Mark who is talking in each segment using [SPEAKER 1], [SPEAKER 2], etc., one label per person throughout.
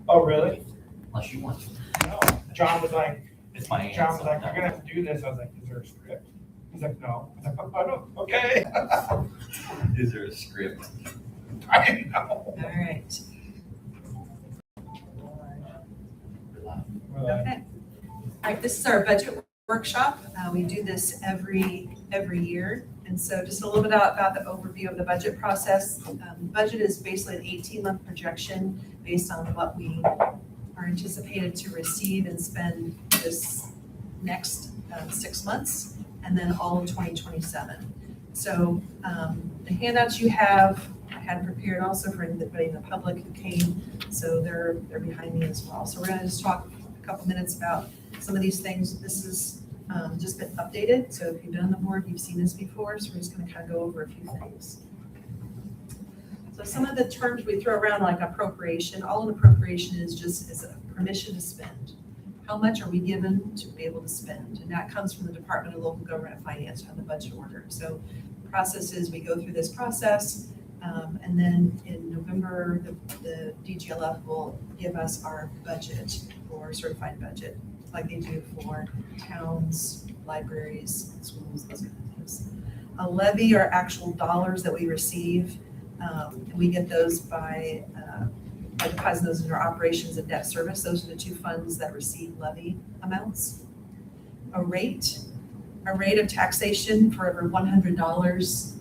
[SPEAKER 1] Oh, really?
[SPEAKER 2] Unless you want to.
[SPEAKER 1] No. John was like,
[SPEAKER 2] It's my aunt.
[SPEAKER 1] John was like, we're gonna have to do this. I was like, is there a script? He's like, no. I was like, oh, no, okay.
[SPEAKER 2] Is there a script?
[SPEAKER 1] I didn't know.
[SPEAKER 3] All right. Okay. All right, this is our budget workshop. We do this every year. And so just a little bit about the overview of the budget process. Budget is basically an 18-month projection based on what we are anticipated to receive and spend this next 6 months, and then all of 2027. So the handouts you have, I had prepared also for anybody in the public who came, so they're behind me as well. So we're going to just talk a couple minutes about some of these things. This is just been updated, so if you've been on the board, you've seen this before, so we're just going to kind of go over a few things. So some of the terms we throw around, like appropriation, all an appropriation is just as a permission to spend. How much are we given to be able to spend? And that comes from the Department of Local Government and Finance on the budget order. So the process is we go through this process, and then in November, the DGLF will give us our budget, or certified budget, like they do for towns, libraries, schools, those kind of things. A levy are actual dollars that we receive, and we get those by depositing those in our operations and debt service. Those are the two funds that receive levy amounts. A rate of taxation for every $100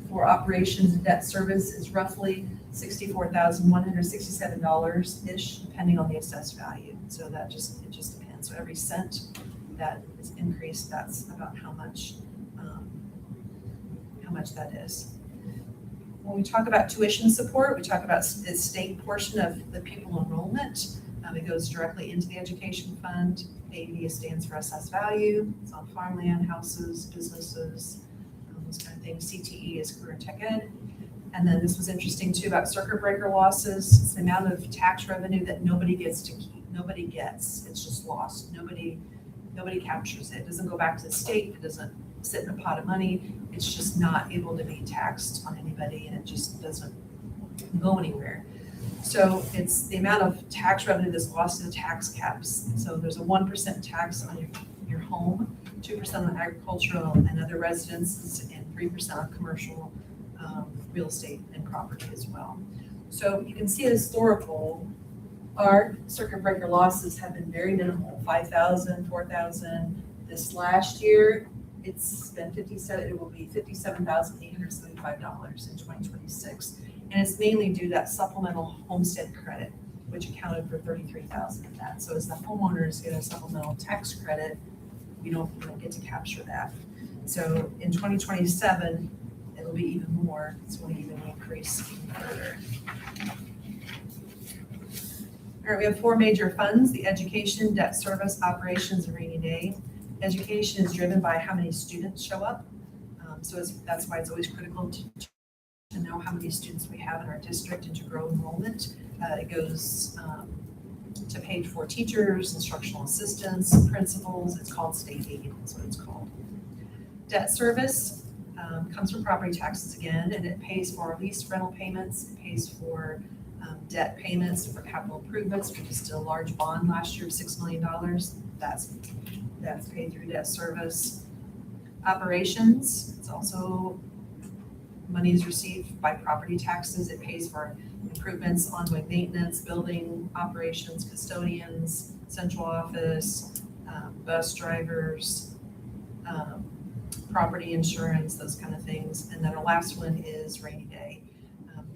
[SPEAKER 3] for operations and debt service is roughly $64,167-ish, depending on the assessed value. So it just depends. So every cent that is increased, that's about how much that is. When we talk about tuition support, we talk about the state portion of the pupil enrollment. It goes directly into the education fund. AV stands for assessed value. It's on farmland, houses, businesses, those kind of things. CTE is career and tech ed. And then this was interesting too about circuit breaker losses. It's the amount of tax revenue that nobody gets to keep. Nobody gets. It's just lost. Nobody captures it. It doesn't go back to the state. It doesn't sit in a pot of money. It's just not able to be taxed on anybody, and it just doesn't go anywhere. So it's the amount of tax revenue that's lost to the tax caps. So there's a 1% tax on your home, 2% on agricultural and other residences, and 3% on commercial real estate and property as well. So you can see historical, our circuit breaker losses have been very minimal, 5,000, 4,000. This last year, it's been it will be $57,875 in 2026. And it's mainly due to that supplemental homestead credit, which accounted for $33,000 of that. So as the homeowners get a supplemental tax credit, we don't get to capture that. So in 2027, it'll be even more. It's going to even increase even further. All right, we have 4 major funds: the education, debt service, operations, and rainy day. Education is driven by how many students show up. So that's why it's always critical to know how many students we have in our district and to grow enrollment. It goes to pay for teachers, instructional assistants, principals. It's called state aid, that's what it's called. Debt service comes from property taxes again, and it pays for lease rental payments. It pays for debt payments for capital improvements. We just did a large bond last year of $6 million. That's paid through debt service. Operations, it's also money is received by property taxes. It pays for improvements, ongoing maintenance, building operations, custodians, central office, bus drivers, property insurance, those kind of things. And then the last one is rainy day.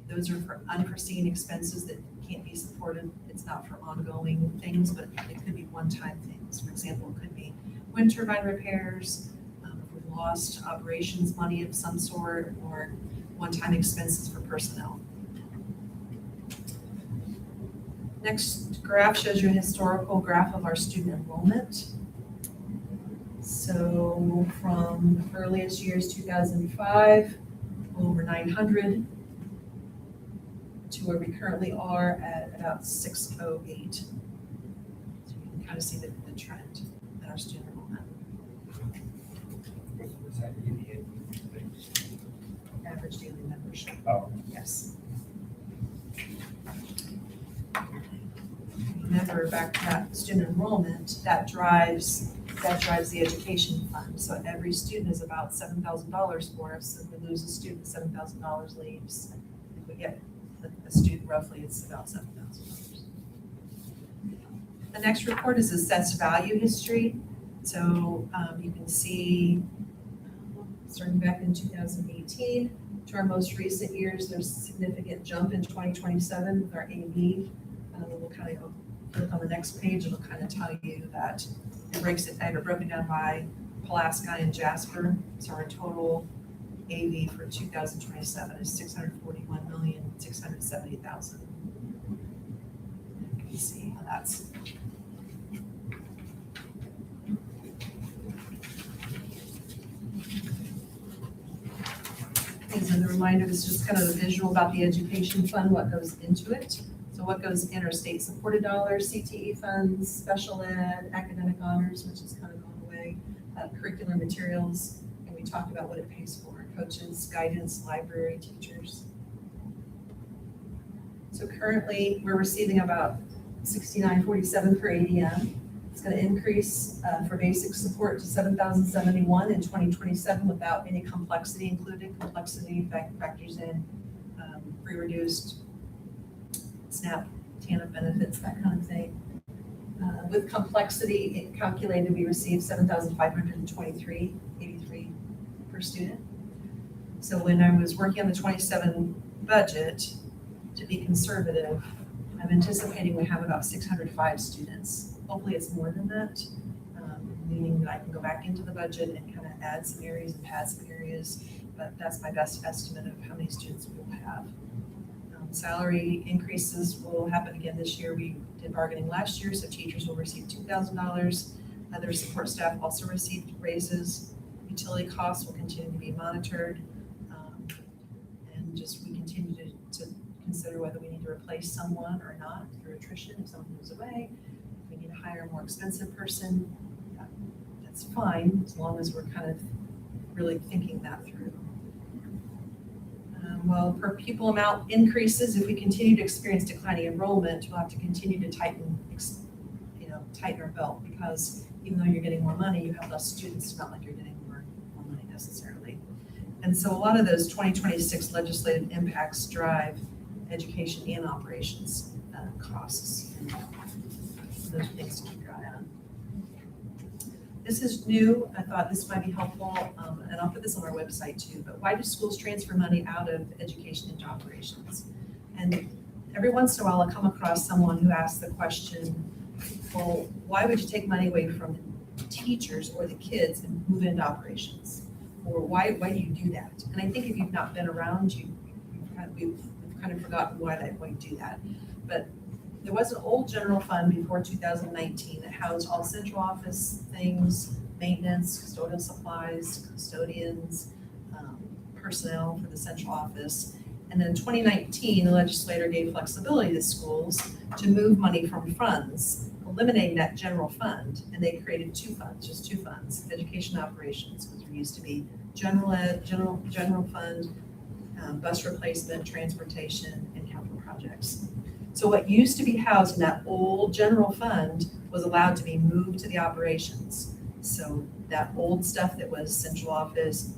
[SPEAKER 3] Those are for unforeseen expenses that can't be supported. It's not for ongoing things, but it could be one-time things. For example, it could be wind turbine repairs, if we've lost operations money of some sort, or one-time expenses for personnel. Next graph shows you a historical graph of our student enrollment. So from the earliest years, 2005, over 900, to where we currently are at about 608. So you can kind of see the trend in our student enrollment.
[SPEAKER 1] Was that idiot?
[SPEAKER 3] Average daily membership.
[SPEAKER 1] Oh.
[SPEAKER 3] Yes. remember back to that student enrollment, that drives the education fund. So every student is about $7,000 for us. If we lose a student, $7,000 leaves. If we get a student, roughly, it's about $7,000. The next report is assessed value history. So you can see, starting back in 2018 to our most recent years, there's a significant jump in 2027 with our AV. We'll kind of look on the next page. It'll kind of tell you that it breaks it down, broken down by Pulaski and Jasper. So our total AV for 2027 is $641,670,000. You can see how that's. As a reminder, this is just kind of a visual about the education fund, what goes into it. So what goes in are state supported dollars, CTE funds, special ed, academic honors, which is kind of gone away, curricular materials, and we talked about what it pays for, coaches, guidance, library, teachers. So currently we're receiving about $69.47 per ADM. It's going to increase for basic support to $7,071 in 2027 without any complexity included. Complexity factors in free reduced SNAP, TANF benefits, that kind of thing. With complexity it calculated, we received $7,523.83 per student. So when I was working on the 27 budget, to be conservative, I'm anticipating we have about 605 students. Hopefully it's more than that, meaning that I can go back into the budget and kind of add some areas and pad some areas, but that's my best estimate of how many students we will have. Salary increases will happen again this year. We did bargaining last year, so teachers will receive $2,000. Other support staff also received raises. Utility costs will continue to be monitored. And just we continue to consider whether we need to replace someone or not through attrition. If someone moves away, if we need to hire a more expensive person, that's fine, as long as we're kind of really thinking that through. Well, per pupil amount increases, if we continue to experience declining enrollment, we'll have to continue to tighten our belt, because even though you're getting more money, you have less students. It's not like you're getting more money necessarily. And so a lot of those 2026 legislative impacts drive education and operations costs. And those are things to keep your eye on. This is new. I thought this might be helpful, and I'll put this on our website too, but why do schools transfer money out of education into operations? And every once in a while I'll come across someone who asks the question, well, why would you take money away from the teachers or the kids and move it into operations? Or why do you do that? And I think if you've not been around, we've kind of forgotten why you do that. But there was an old general fund before 2019 that housed all central office things, maintenance, custodial supplies, custodians, personnel for the central office. And then in 2019, the legislator gave flexibility to schools to move money from funds, eliminating that general fund, and they created two funds, just two funds, education operations, which used to be general ed, general fund, bus replacement, transportation, and capital projects. So what used to be housed in that old general fund was allowed to be moved to the operations. So that old stuff that was central office,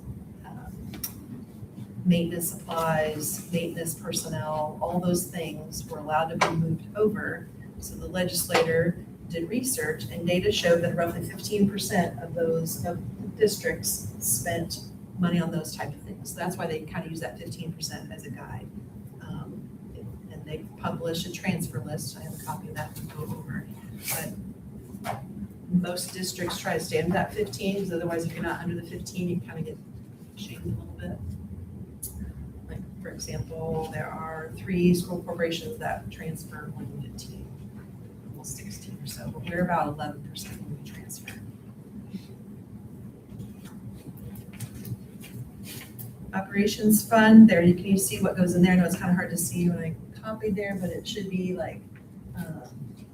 [SPEAKER 3] maintenance supplies, maintenance personnel, all those things were allowed to be moved over. So the legislator did research, and data showed that roughly 15% of those districts spent money on those type of things. So that's why they kind of use that 15% as a guide. And they publish a transfer list. I have a copy of that to go over. But most districts try to stay under that 15, because otherwise if you're not under the 15, you kind of get shamed a little bit. Like, for example, there are 3 school corporations that transfer more than 15, almost 16 or so, but we're about 11% when we transfer. Operations fund, there you can see what goes in there. I know it's kind of hard to see when I copied there, but it should be like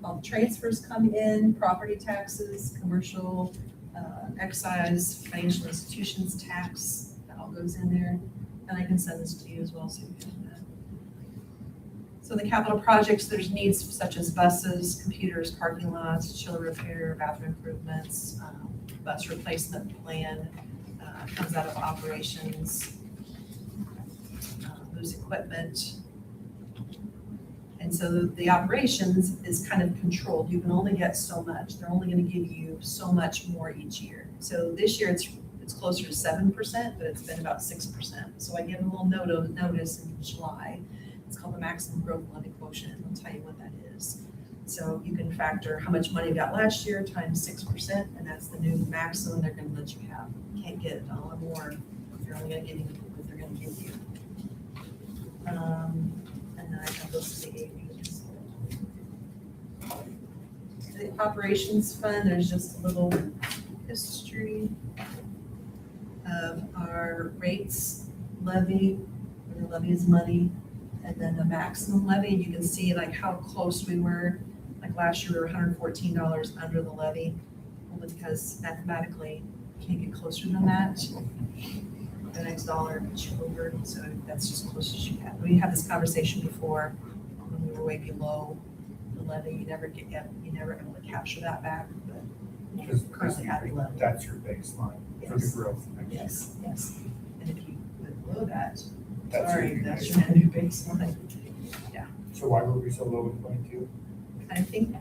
[SPEAKER 3] all the transfers come in, property taxes, commercial, excise, financial institutions tax, that all goes in there. And I can send this to you as well, so you can So in the capital projects, there's needs such as buses, computers, parking lots, chiller repair, bathroom improvements, bus replacement plan, comes out of operations, loose equipment. And so the operations is kind of controlled. You can only get so much. They're only gonna give you so much more each year. So this year it's closer to 7%, but it's been about 6%. So I give them a little notice in July. It's called the maximum growth levy quotient, and I'll tell you what that is. So you can factor how much money you got last year times 6%, and that's the new maximum they're gonna let you have. You can't get $1 more if you're only gonna give you what they're gonna give you. And then I have those to the AVs. The operations fund, there's just a little history of our rates levy, where the levy is money, and then the maximum levy, and you can see like how close we were. Like last year, we were $114 under the levy, only because mathematically, you can't get closer than that. The next dollar gets you over, so that's just as close as you get. We had this conversation before, when we were way below the levy, you never able to capture that back, but
[SPEAKER 1] Because
[SPEAKER 3] currently at the levy.
[SPEAKER 1] that's your baseline for the
[SPEAKER 3] Yes.
[SPEAKER 1] growth next year.
[SPEAKER 3] Yes. And if you went below that,
[SPEAKER 1] That's
[SPEAKER 3] sorry,
[SPEAKER 1] your
[SPEAKER 3] that's
[SPEAKER 1] baseline.
[SPEAKER 3] your new baseline.
[SPEAKER 1] So why were we so low in 22?
[SPEAKER 3] I think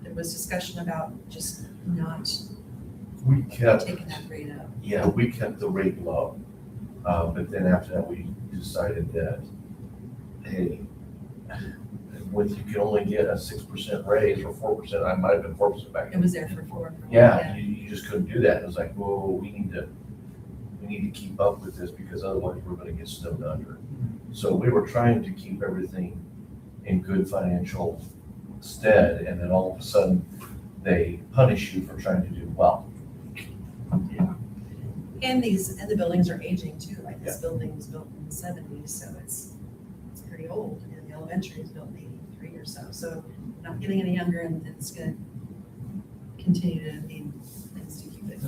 [SPEAKER 3] there was discussion about just not
[SPEAKER 4] We kept,
[SPEAKER 3] taking that rate up.
[SPEAKER 4] yeah, we kept the rate low. But then after that, we decided that, hey, when you can only get a 6% raise or 4%, I might have been 4% back
[SPEAKER 3] It
[SPEAKER 4] then.
[SPEAKER 3] was there for 4.
[SPEAKER 4] Yeah, you just couldn't do that. It was like, whoa, we need to keep up with this because otherwise we're gonna get snowed under. So we were trying to keep everything in good financial stead, and then all of a sudden, they punish you for trying to do well.
[SPEAKER 3] And the buildings are aging too, like this building was built in the 70s, so it's pretty old, and the elementary is built in 83 or so. So not getting any younger, and it's gonna continue to need things to keep it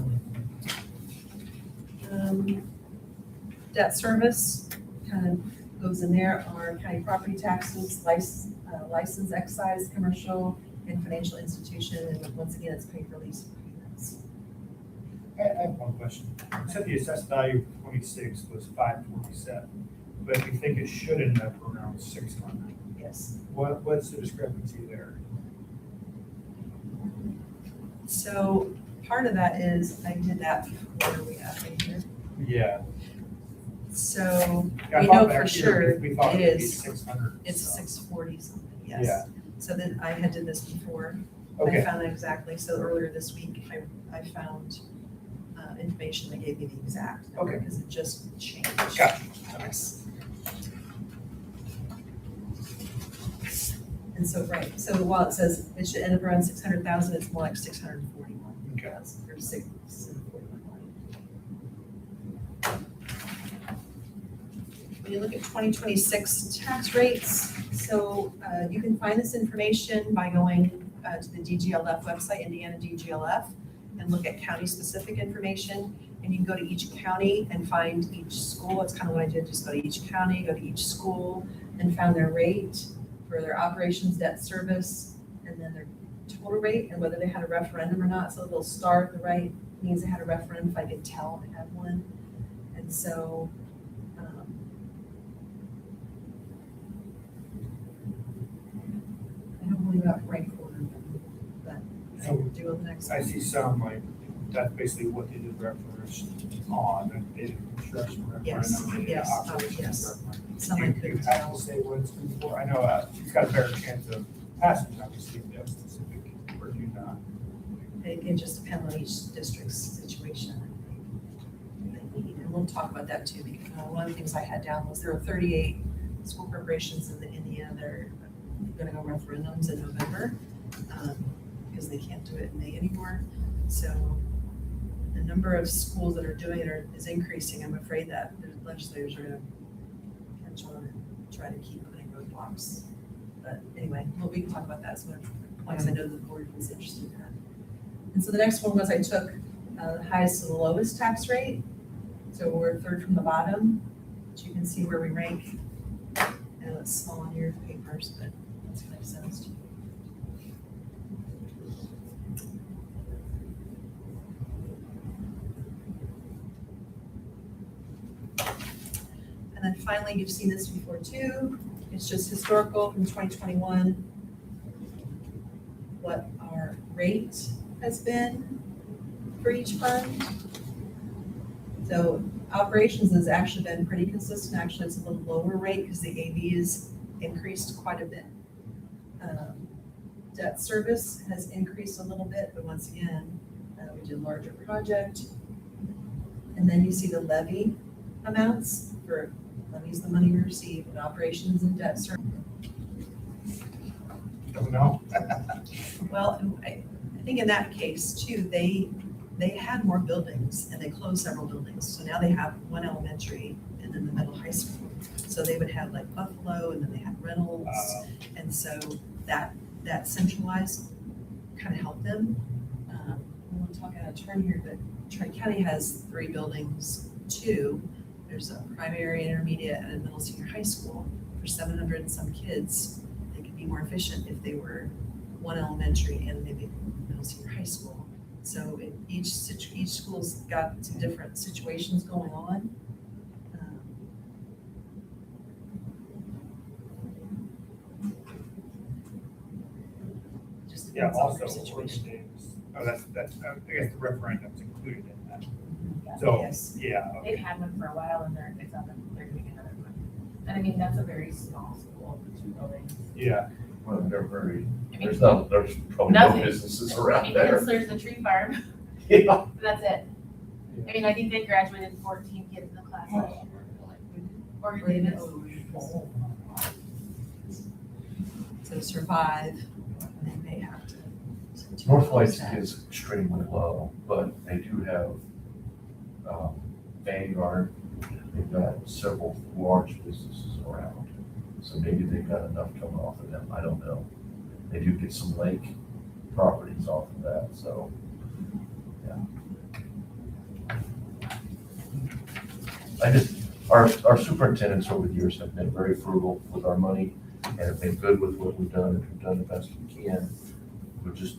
[SPEAKER 3] going. Debt service kind of goes in there, our county property taxes, license, excise, commercial, and financial institution, and once again, it's paper lease payments.
[SPEAKER 1] I have one question. You said the assessed value for 26 was 547, but we think it should end up around 600.
[SPEAKER 3] Yes.
[SPEAKER 1] What's the discrepancy there?
[SPEAKER 3] So part of that is, I did that, where are we at right here?
[SPEAKER 1] Yeah.
[SPEAKER 3] So
[SPEAKER 1] I
[SPEAKER 3] we
[SPEAKER 1] thought
[SPEAKER 3] know
[SPEAKER 1] back
[SPEAKER 3] for
[SPEAKER 1] here
[SPEAKER 3] sure
[SPEAKER 1] we thought
[SPEAKER 3] it
[SPEAKER 1] it'd be
[SPEAKER 3] is,
[SPEAKER 1] 600.
[SPEAKER 3] it's
[SPEAKER 1] so.
[SPEAKER 3] 640 something, yes.
[SPEAKER 1] Yeah.
[SPEAKER 3] So then I had did this before. I
[SPEAKER 1] Okay.
[SPEAKER 3] found it exactly. So earlier this week, I found information that gave me the exact number
[SPEAKER 1] Okay.
[SPEAKER 3] because it just changed.
[SPEAKER 1] Gotcha.
[SPEAKER 3] Yes. And so, right, so while it says it should end up around 600,000, it's more like 641.
[SPEAKER 1] Okay.
[SPEAKER 3] Or 641. When you look at 2026 tax rates, so you can find this information by going to the DGLF website, Indiana DGLF, and look at county-specific information. And you can go to each county and find each school. That's kind of what I did, just go to each county, go to each school, and found their rate for their operations, debt service, and then their total rate, and whether they had a referendum or not. So they'll start the right means they had a referendum, if I could tell they had one. And so I don't believe that right quarter, but I will do it the next.
[SPEAKER 1] I see some like, that's basically what they did reference on, and they did construction referendum.
[SPEAKER 3] Yes,
[SPEAKER 1] they did
[SPEAKER 3] yes,
[SPEAKER 1] operations
[SPEAKER 3] yes.
[SPEAKER 1] referendum.
[SPEAKER 3] Some I
[SPEAKER 1] You
[SPEAKER 3] couldn't
[SPEAKER 1] have
[SPEAKER 3] tell.
[SPEAKER 1] to say what it's good for. I know you've got a better chance of passing, obviously, if you have specific, or do not.
[SPEAKER 3] It just depends on each district's situation. They need, and we'll talk about that too, because one of the things I had down was there are 38 school corporations in Indiana that are gonna go referendums in November, because they can't do it in May anymore. So the number of schools that are doing it is increasing. I'm afraid that the legislators are gonna catch on and try to keep putting roadblocks. But anyway, well, we can talk about that some other points. I know the board was interested in that. And so the next one was I took the highest to the lowest tax rate. So we're third from the bottom, but you can see where we rank. And know it's small on your papers, but that's what it says to you. And then finally, you've seen this before too. It's just historical from 2021. What our rate has been for each fund. So operations has actually been pretty consistent. Actually, it's a little lower rate because the AV has increased quite a bit. Debt service has increased a little bit, but once again, we did a larger project. And then you see the levy amounts for levies, the money we receive, and operations and debt service.
[SPEAKER 1] Don't know.
[SPEAKER 3] Well, I think in that case too, they had more buildings and they closed several buildings. So now they have one elementary and then the middle high school. So they would have like Buffalo and then they had Reynolds. And so that centralized kind of helped them. I want to talk out of turn here, but Tri-County has 3 buildings too. There's a primary, intermediate, and a middle senior high school for 700 and some kids. They could be more efficient if they were one elementary and maybe middle senior high school. So each school's got some different situations going on. Just
[SPEAKER 1] Yeah,
[SPEAKER 3] depends on
[SPEAKER 1] also,
[SPEAKER 3] their situation.
[SPEAKER 1] that's, I guess the referendum's included in that.
[SPEAKER 5] Yeah.
[SPEAKER 1] So,
[SPEAKER 3] Yes.
[SPEAKER 1] yeah,
[SPEAKER 5] They've
[SPEAKER 1] okay.
[SPEAKER 5] had one for a while and it's up and they're doing another one. And I mean, that's a very small school for 2 buildings.
[SPEAKER 1] Yeah,
[SPEAKER 4] Well, they're very,
[SPEAKER 5] I mean,
[SPEAKER 4] there's probably no
[SPEAKER 5] Nothing.
[SPEAKER 4] businesses
[SPEAKER 5] I
[SPEAKER 4] around
[SPEAKER 5] mean,
[SPEAKER 4] there.
[SPEAKER 5] yes, there's the tree farm,
[SPEAKER 4] Yeah.
[SPEAKER 5] but that's it. I mean, I think they graduated 14 kids in the class last year. Or
[SPEAKER 3] Or even
[SPEAKER 5] Davis.
[SPEAKER 3] to survive, they may have to.
[SPEAKER 4] North
[SPEAKER 3] close
[SPEAKER 4] White's
[SPEAKER 3] that.
[SPEAKER 4] is extremely low, but they do have Vanguard. They've got several large businesses around. So maybe they've got enough coming off of them. I don't know. They do get some lake properties off of that, so, yeah. Our superintendents over the years have been very frugal with our money and have been good with what we've done and we've done the best we can. We're just,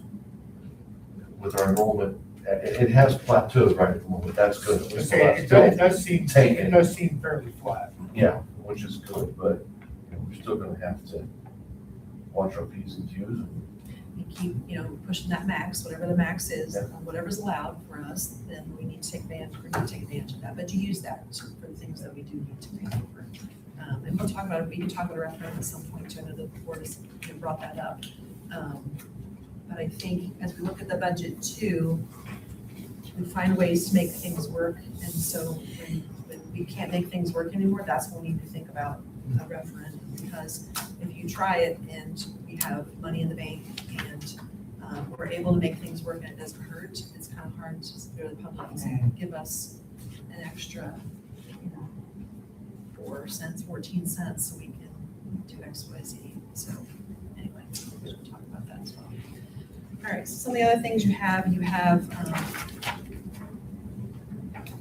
[SPEAKER 4] with our enrollment, it has plateaued right at the moment. That's good. At least
[SPEAKER 1] okay,
[SPEAKER 4] still-
[SPEAKER 1] it does seem fairly flat.
[SPEAKER 4] Yeah, which is good, but you know, we're still gonna have to watch our P's and Q's.
[SPEAKER 3] And keep, pushing that max, whatever the max is,
[SPEAKER 4] Yeah.
[SPEAKER 3] whatever's allowed for us, then we need to take advantage of that. But you use that for the things that we do need to pay for. And we'll talk about it, we can talk about a referendum at some point too. I know the board has brought that up. But I think as we look at the budget too, we find ways to make things work. And so when we can't make things work anymore, that's when we need to think about a referendum. Because if you try it and we have money in the bank and we're able to make things work and it doesn't hurt, it's kind of hard to just go to the public and say, give us an extra, 4 cents, 14 cents so we can do X, Y, Z. So anyway, we'll talk about that as well. All right, so some of the other things you have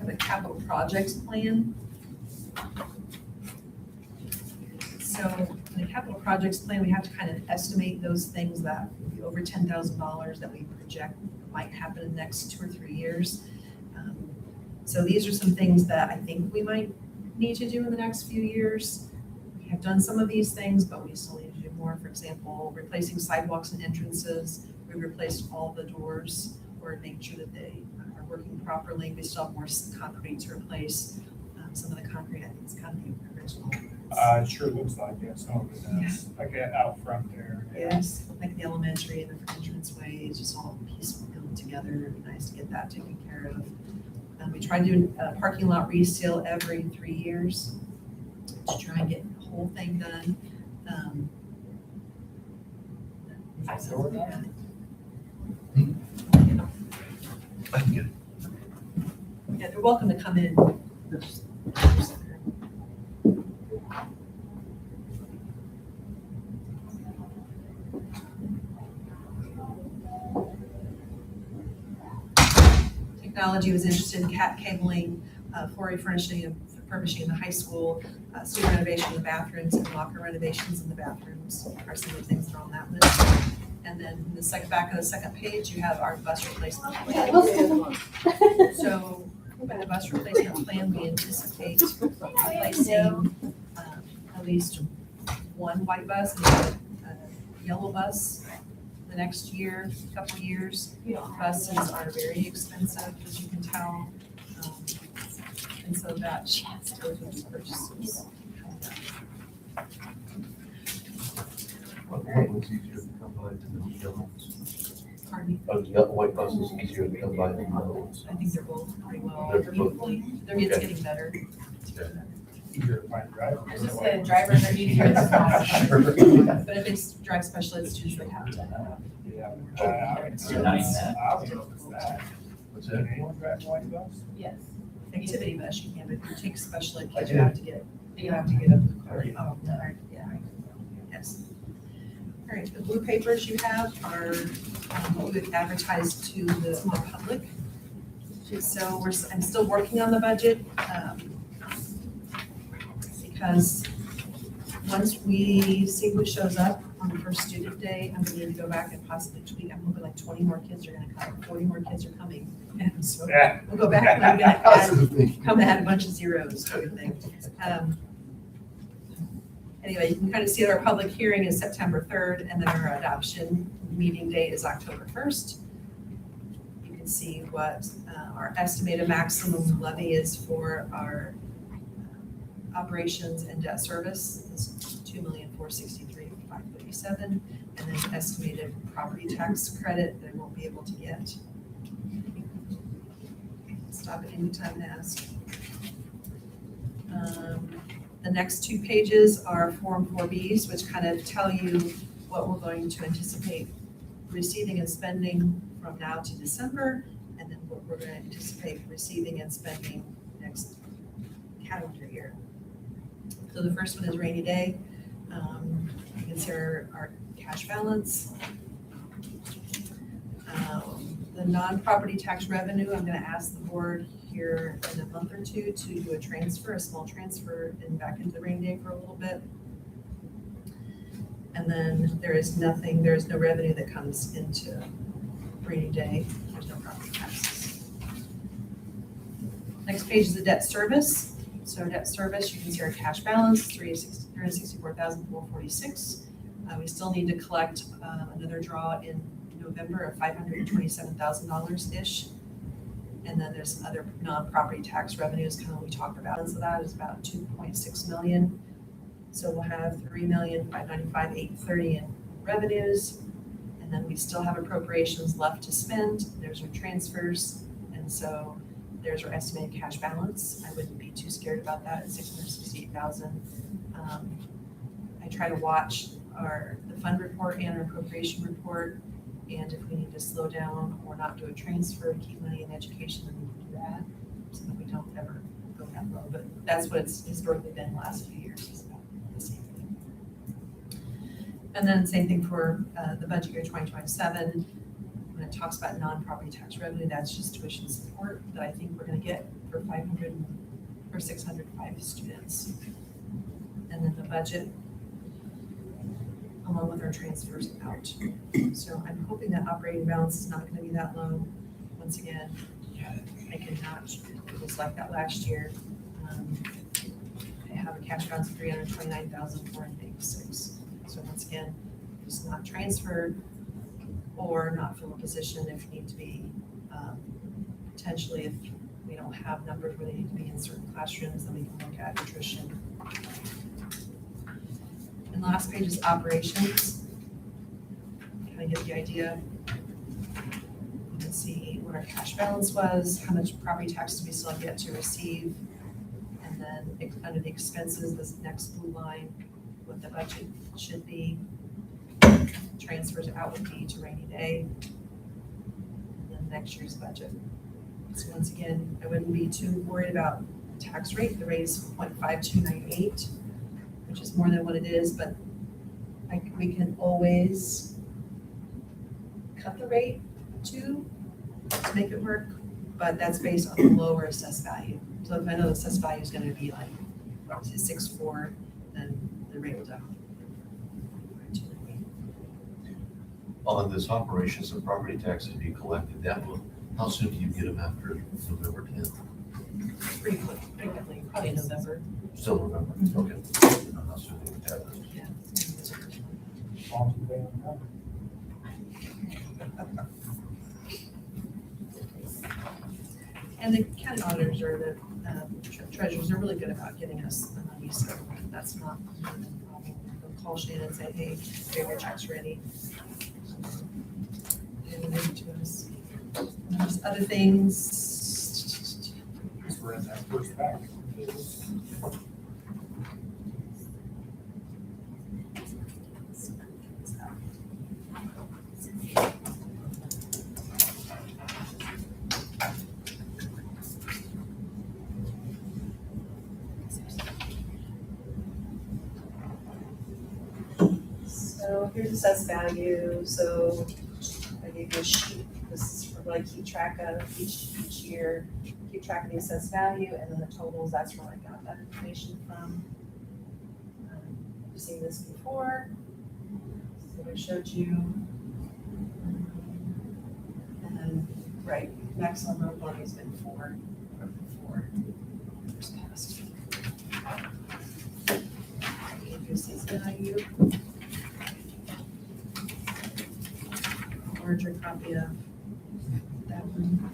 [SPEAKER 3] a capital projects plan. So in the capital projects plan, we have to kind of estimate those things that would be over $10,000 that we project might happen in the next 2 or 3 years. So these are some things that I think we might need to do in the next few years. We have done some of these things, but we still need to do more. For example, replacing sidewalks and entrances. We replaced all the doors or making sure that they are working properly. We still have more concrete to replace. Some of the concrete, I think, is kind of the original.
[SPEAKER 1] It sure looks like it, some of it is, like out front there.
[SPEAKER 3] Yes, like the elementary and the entrance way, it's just all pieced together. It'd be nice to get that taken care of. We try to do a parking lot reseal every 3 years to try and get the whole thing done.
[SPEAKER 5] I saw that.
[SPEAKER 4] I can get it.
[SPEAKER 3] Yeah, they're welcome to come in. Technology was interested in cabling, for refurnishing and refurbishing the high school. sewer renovation in the bathrooms and locker renovations in the bathrooms are some of the things that are on that list. And then in the back of the second page, you have our bus replacement plan. So with the bus replacement plan, we anticipate replacing at least one white bus and a yellow bus the next year, couple of years. Buses are very expensive, as you can tell. And so that goes with the purchases.
[SPEAKER 4] What was easier to come by than the yellow?
[SPEAKER 3] Pardon me,
[SPEAKER 4] Oh, the yellow white bus is easier to come by than the yellow.
[SPEAKER 3] I think they're both pretty well,
[SPEAKER 4] They're both-
[SPEAKER 3] it's
[SPEAKER 4] okay.
[SPEAKER 3] getting better.
[SPEAKER 1] Easier to find drivers.
[SPEAKER 5] I was just saying, drivers are easier to find.
[SPEAKER 4] Sure.
[SPEAKER 3] But if it's drive specialists, usually have to.
[SPEAKER 1] Yeah.
[SPEAKER 2] Denying that.
[SPEAKER 1] I would go with that.
[SPEAKER 4] What's
[SPEAKER 1] Can
[SPEAKER 4] that?
[SPEAKER 1] anyone drive a white bus?
[SPEAKER 5] Yes.
[SPEAKER 3] Activity bus, you can, but if you take special ed
[SPEAKER 4] I
[SPEAKER 3] kids, you
[SPEAKER 4] did.
[SPEAKER 3] have to get a car. Yeah. Yes. All right, the blue papers you have are, what we've advertised to the public. So I'm still working on the budget, because once we see who shows up on the first student day, I'm going to go back and possibly tweak. I'm hoping like 20 more kids are going to come, 40 more kids are coming. And so
[SPEAKER 1] Yeah.
[SPEAKER 3] we'll go back and I'm going to come and add a bunch of zeros to everything. Anyway, you can kind of see that our public hearing is September 3rd, and then our adoption meeting date is October 1st. You can see what our estimated maximum levy is for our operations and debt service is $2,463,537, and then estimated property tax credit that I won't be able to get. Stop at any time and ask. The next two pages are Form 4Bs, which kind of tell you what we're going to anticipate receiving and spending from now to December, and then what we're going to anticipate receiving and spending next calendar year. So the first one is rainy day. You can see our cash balance. The non-property tax revenue, I'm going to ask the board here in a month or two to do a small transfer and back into the rainy day for a little bit. And then there is no revenue that comes into rainy day. There's no property taxes. Next page is the debt service. So debt service, you can see our cash balance, $364,446. We still need to collect another draw in November of $527,000-ish. And then there's other non-property tax revenues, kind of what we talked about. And so that is about 2.6 million. So we'll have 3,595,830 in revenues. And then we still have appropriations left to spend. There's our transfers. And so there's our estimated cash balance. I wouldn't be too scared about that at 668,000. I try to watch the fund report and our appropriation report. And if we need to slow down or not do a transfer to keep money in education, then we can do that, so that we don't ever go that low. But that's what it's historically been the last few years, is about the same thing. And then same thing for the budget year 2027. When it talks about non-property tax revenue, that's just tuition support that I think we're going to get for 605 students. And then the budget, along with our transfers out. So I'm hoping that operating balance is not going to be that low. Once again, I cannot, it was like that last year. I have a cash balance of $329,486. So once again, if it's not transferred or not fill a position, if you need to be, potentially if we don't have numbers where they need to be in certain classrooms, then we can look at attrition. And the last page is operations. Kind of get the idea. You can see what our cash balance was, how much property tax do we still have yet to receive, and then under the expenses, this next blue line, what the budget should be, transfers out would be to rainy day, and then next year's budget. So once again, I wouldn't be too worried about tax rate. The rate is 0.5298. Which is more than what it is, but we can always cut the rate to make it work, but that's based on the lower assessed value. So if I know the assessed value is going to be like to 6.4, then the rate will definitely.
[SPEAKER 4] On this operations and property taxes being collected, that will, how soon do you get them after November 10th?
[SPEAKER 3] Pretty quickly, probably November.
[SPEAKER 4] Still November, okay. How soon do you have this?
[SPEAKER 3] Yeah.
[SPEAKER 1] As long as they don't know.
[SPEAKER 3] And the county auditors or the treasurers are really good about getting us the money, so that's not a problem. They'll call Shannon and say, hey, your check's ready. And they give it to us. And there's other things.
[SPEAKER 1] Because we're in that first pack.
[SPEAKER 3] So here's assessed value, so I gave you a sheet, this is for what I keep track of each year, keep track of the assessed value, and then the totals, that's where I got that information from. You've seen this before, so I showed you. And then, right, maximum road volume has been 4. Years past. I gave you assessed value. Larger copy of that one.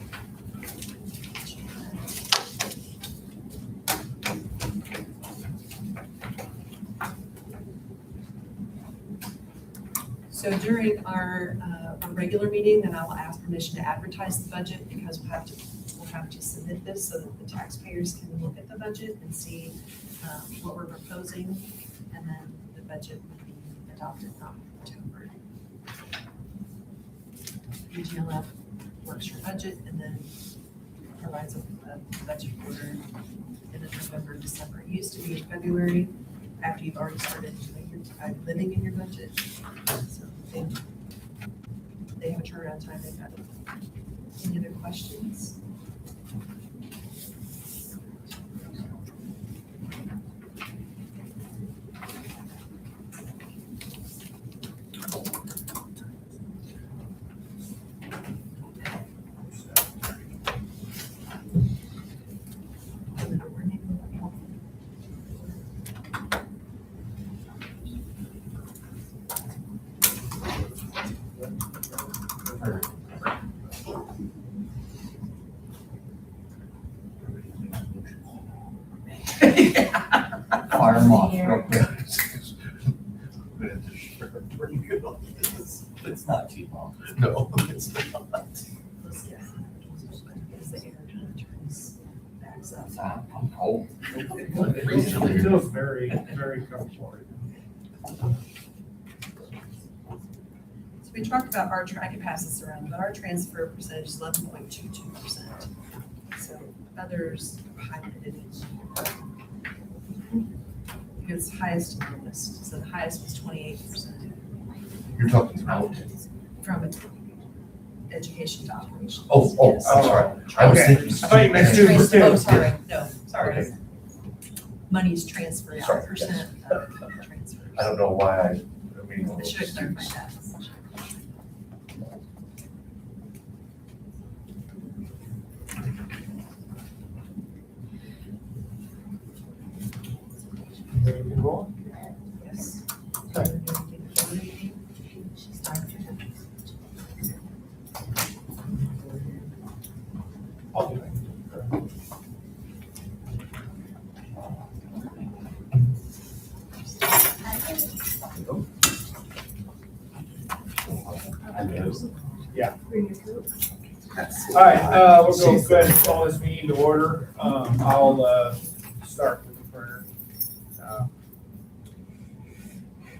[SPEAKER 3] So during our regular meeting, then I will ask permission to advertise the budget because we'll have to submit this so that the taxpayers can look at the budget and see what we're proposing, and then the budget will be adopted in October. UGLF works your budget and then provides a budget order in November, December. It used to be in February after you've already started living in your budget. So they have a turnaround time. They've got any other questions?
[SPEAKER 2] Fire them off real quick.
[SPEAKER 4] Pretty good on this.
[SPEAKER 2] It's not too long.
[SPEAKER 4] No, it's not.
[SPEAKER 2] I'm cold.
[SPEAKER 1] It feels very, very comfortable.
[SPEAKER 3] So we talked about our, I can pass this around, but our transfer percentage is 11.22%. So others highlighted because highest and lowest. So the highest was 28%.
[SPEAKER 4] You're talking about,
[SPEAKER 3] From education to operations.
[SPEAKER 4] oh,
[SPEAKER 3] Yes.
[SPEAKER 4] I'm sorry. I was
[SPEAKER 1] Okay.
[SPEAKER 4] thinking.
[SPEAKER 1] I thought you meant student
[SPEAKER 3] Oh,
[SPEAKER 1] per
[SPEAKER 3] sorry, no, sorry.
[SPEAKER 4] Okay.
[SPEAKER 3] Money's transferred out,
[SPEAKER 4] Sorry,
[SPEAKER 3] percent of transfers.
[SPEAKER 4] I don't know why I mean.
[SPEAKER 3] I should have clarified that.
[SPEAKER 1] Ready to go?
[SPEAKER 3] Yes.
[SPEAKER 1] I'll do it. Yeah. All right, we'll go ahead and call this meeting to order. I'll start with the prayer.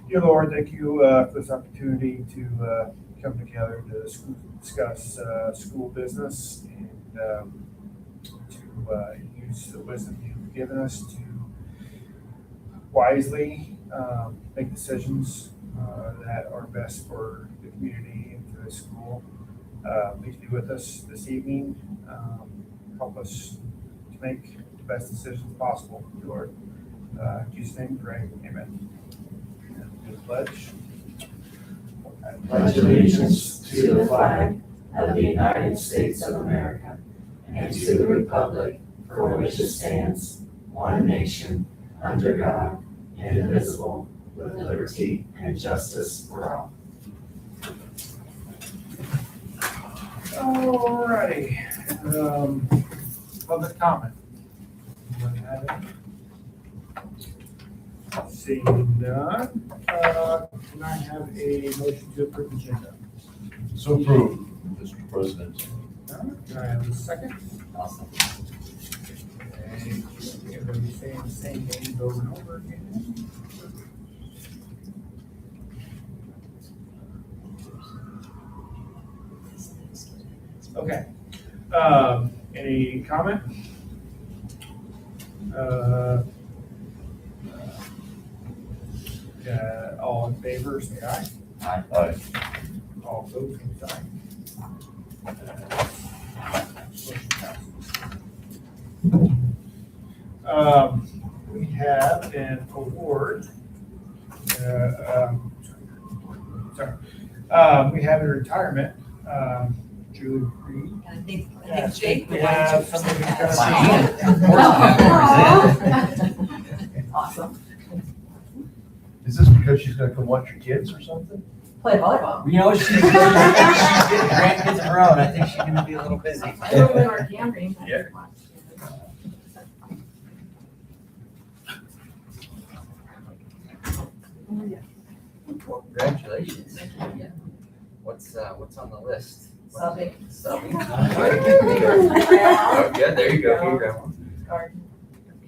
[SPEAKER 1] Dear Lord, thank you for this opportunity to come together to discuss school business and to use the wisdom you've given us to wisely make decisions that are best for the community and for the school. Please be with us this evening. Help us to make the best decisions possible, Lord. Jesus' name, pray. Amen. Do the pledge.
[SPEAKER 6] I pledge allegiance to the flag of the United States of America and to the republic for which it stands, one nation, under God, indivisible, with liberty and justice for all.
[SPEAKER 1] Alrighty, public comment. Anyone have any? Seeing none, can I have a motion to approve the agenda?
[SPEAKER 4] So approved, Mr. President.
[SPEAKER 1] Can I have a second?
[SPEAKER 2] Awesome.
[SPEAKER 1] And everybody saying the same names over and over again. Okay, any comment? All in favor, say aye.
[SPEAKER 4] Aye.
[SPEAKER 1] All opposed, same sign. Motion passes. We have an award. We have a retirement, Julie Reed.
[SPEAKER 3] And I think Jake
[SPEAKER 1] We
[SPEAKER 3] would like to
[SPEAKER 1] have somebody
[SPEAKER 3] present
[SPEAKER 1] who's
[SPEAKER 3] that.
[SPEAKER 1] gonna.
[SPEAKER 7] Awesome.
[SPEAKER 4] Is this because she's gonna come watch your kids or something?
[SPEAKER 7] Play volleyball.
[SPEAKER 2] You know, she's getting grandkids of her own. I think she's gonna be a little busy.
[SPEAKER 7] I live in our camping.
[SPEAKER 4] Yeah.
[SPEAKER 2] Well, congratulations. Yeah. What's on the list?
[SPEAKER 7] Subbing.
[SPEAKER 2] Subbing. Oh, good, there you go, for your grandma.
[SPEAKER 7] Garden.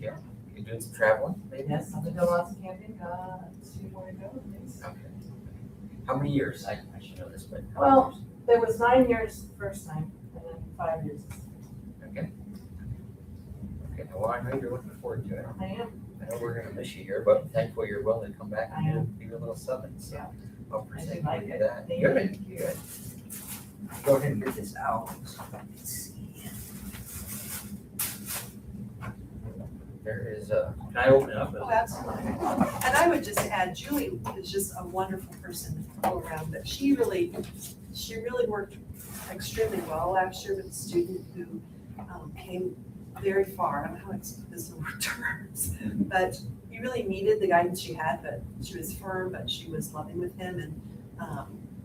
[SPEAKER 2] Yeah, you doing some traveling, maybe?
[SPEAKER 7] Yes, I'm gonna do lots of camping, 2 more to go, please.
[SPEAKER 2] Okay. How many years? I should know this, but. how
[SPEAKER 7] Well-
[SPEAKER 2] many
[SPEAKER 7] There was 9 years the first time, and then 5 years.
[SPEAKER 2] years? Okay. Okay, well, I know you're looking forward to it.
[SPEAKER 7] I am.
[SPEAKER 2] I know we're gonna miss you here, but thankful you're willing to come back
[SPEAKER 7] I
[SPEAKER 2] and do a little subbing, so.
[SPEAKER 7] Yeah.
[SPEAKER 2] I'll
[SPEAKER 7] I
[SPEAKER 2] present
[SPEAKER 7] do like
[SPEAKER 2] you
[SPEAKER 7] it.
[SPEAKER 2] that.
[SPEAKER 7] Thank
[SPEAKER 2] Good,
[SPEAKER 7] you.
[SPEAKER 2] good. Go ahead and get this out. Let's see. There is can I open it up?
[SPEAKER 3] Oh, absolutely. And I would just add, Julie is just a wonderful person to go around, but she really worked extremely well last year with a student who came very far. I don't know how to explain this in terms, but you really needed the guidance she had, but she was firm, but she was loving with him, and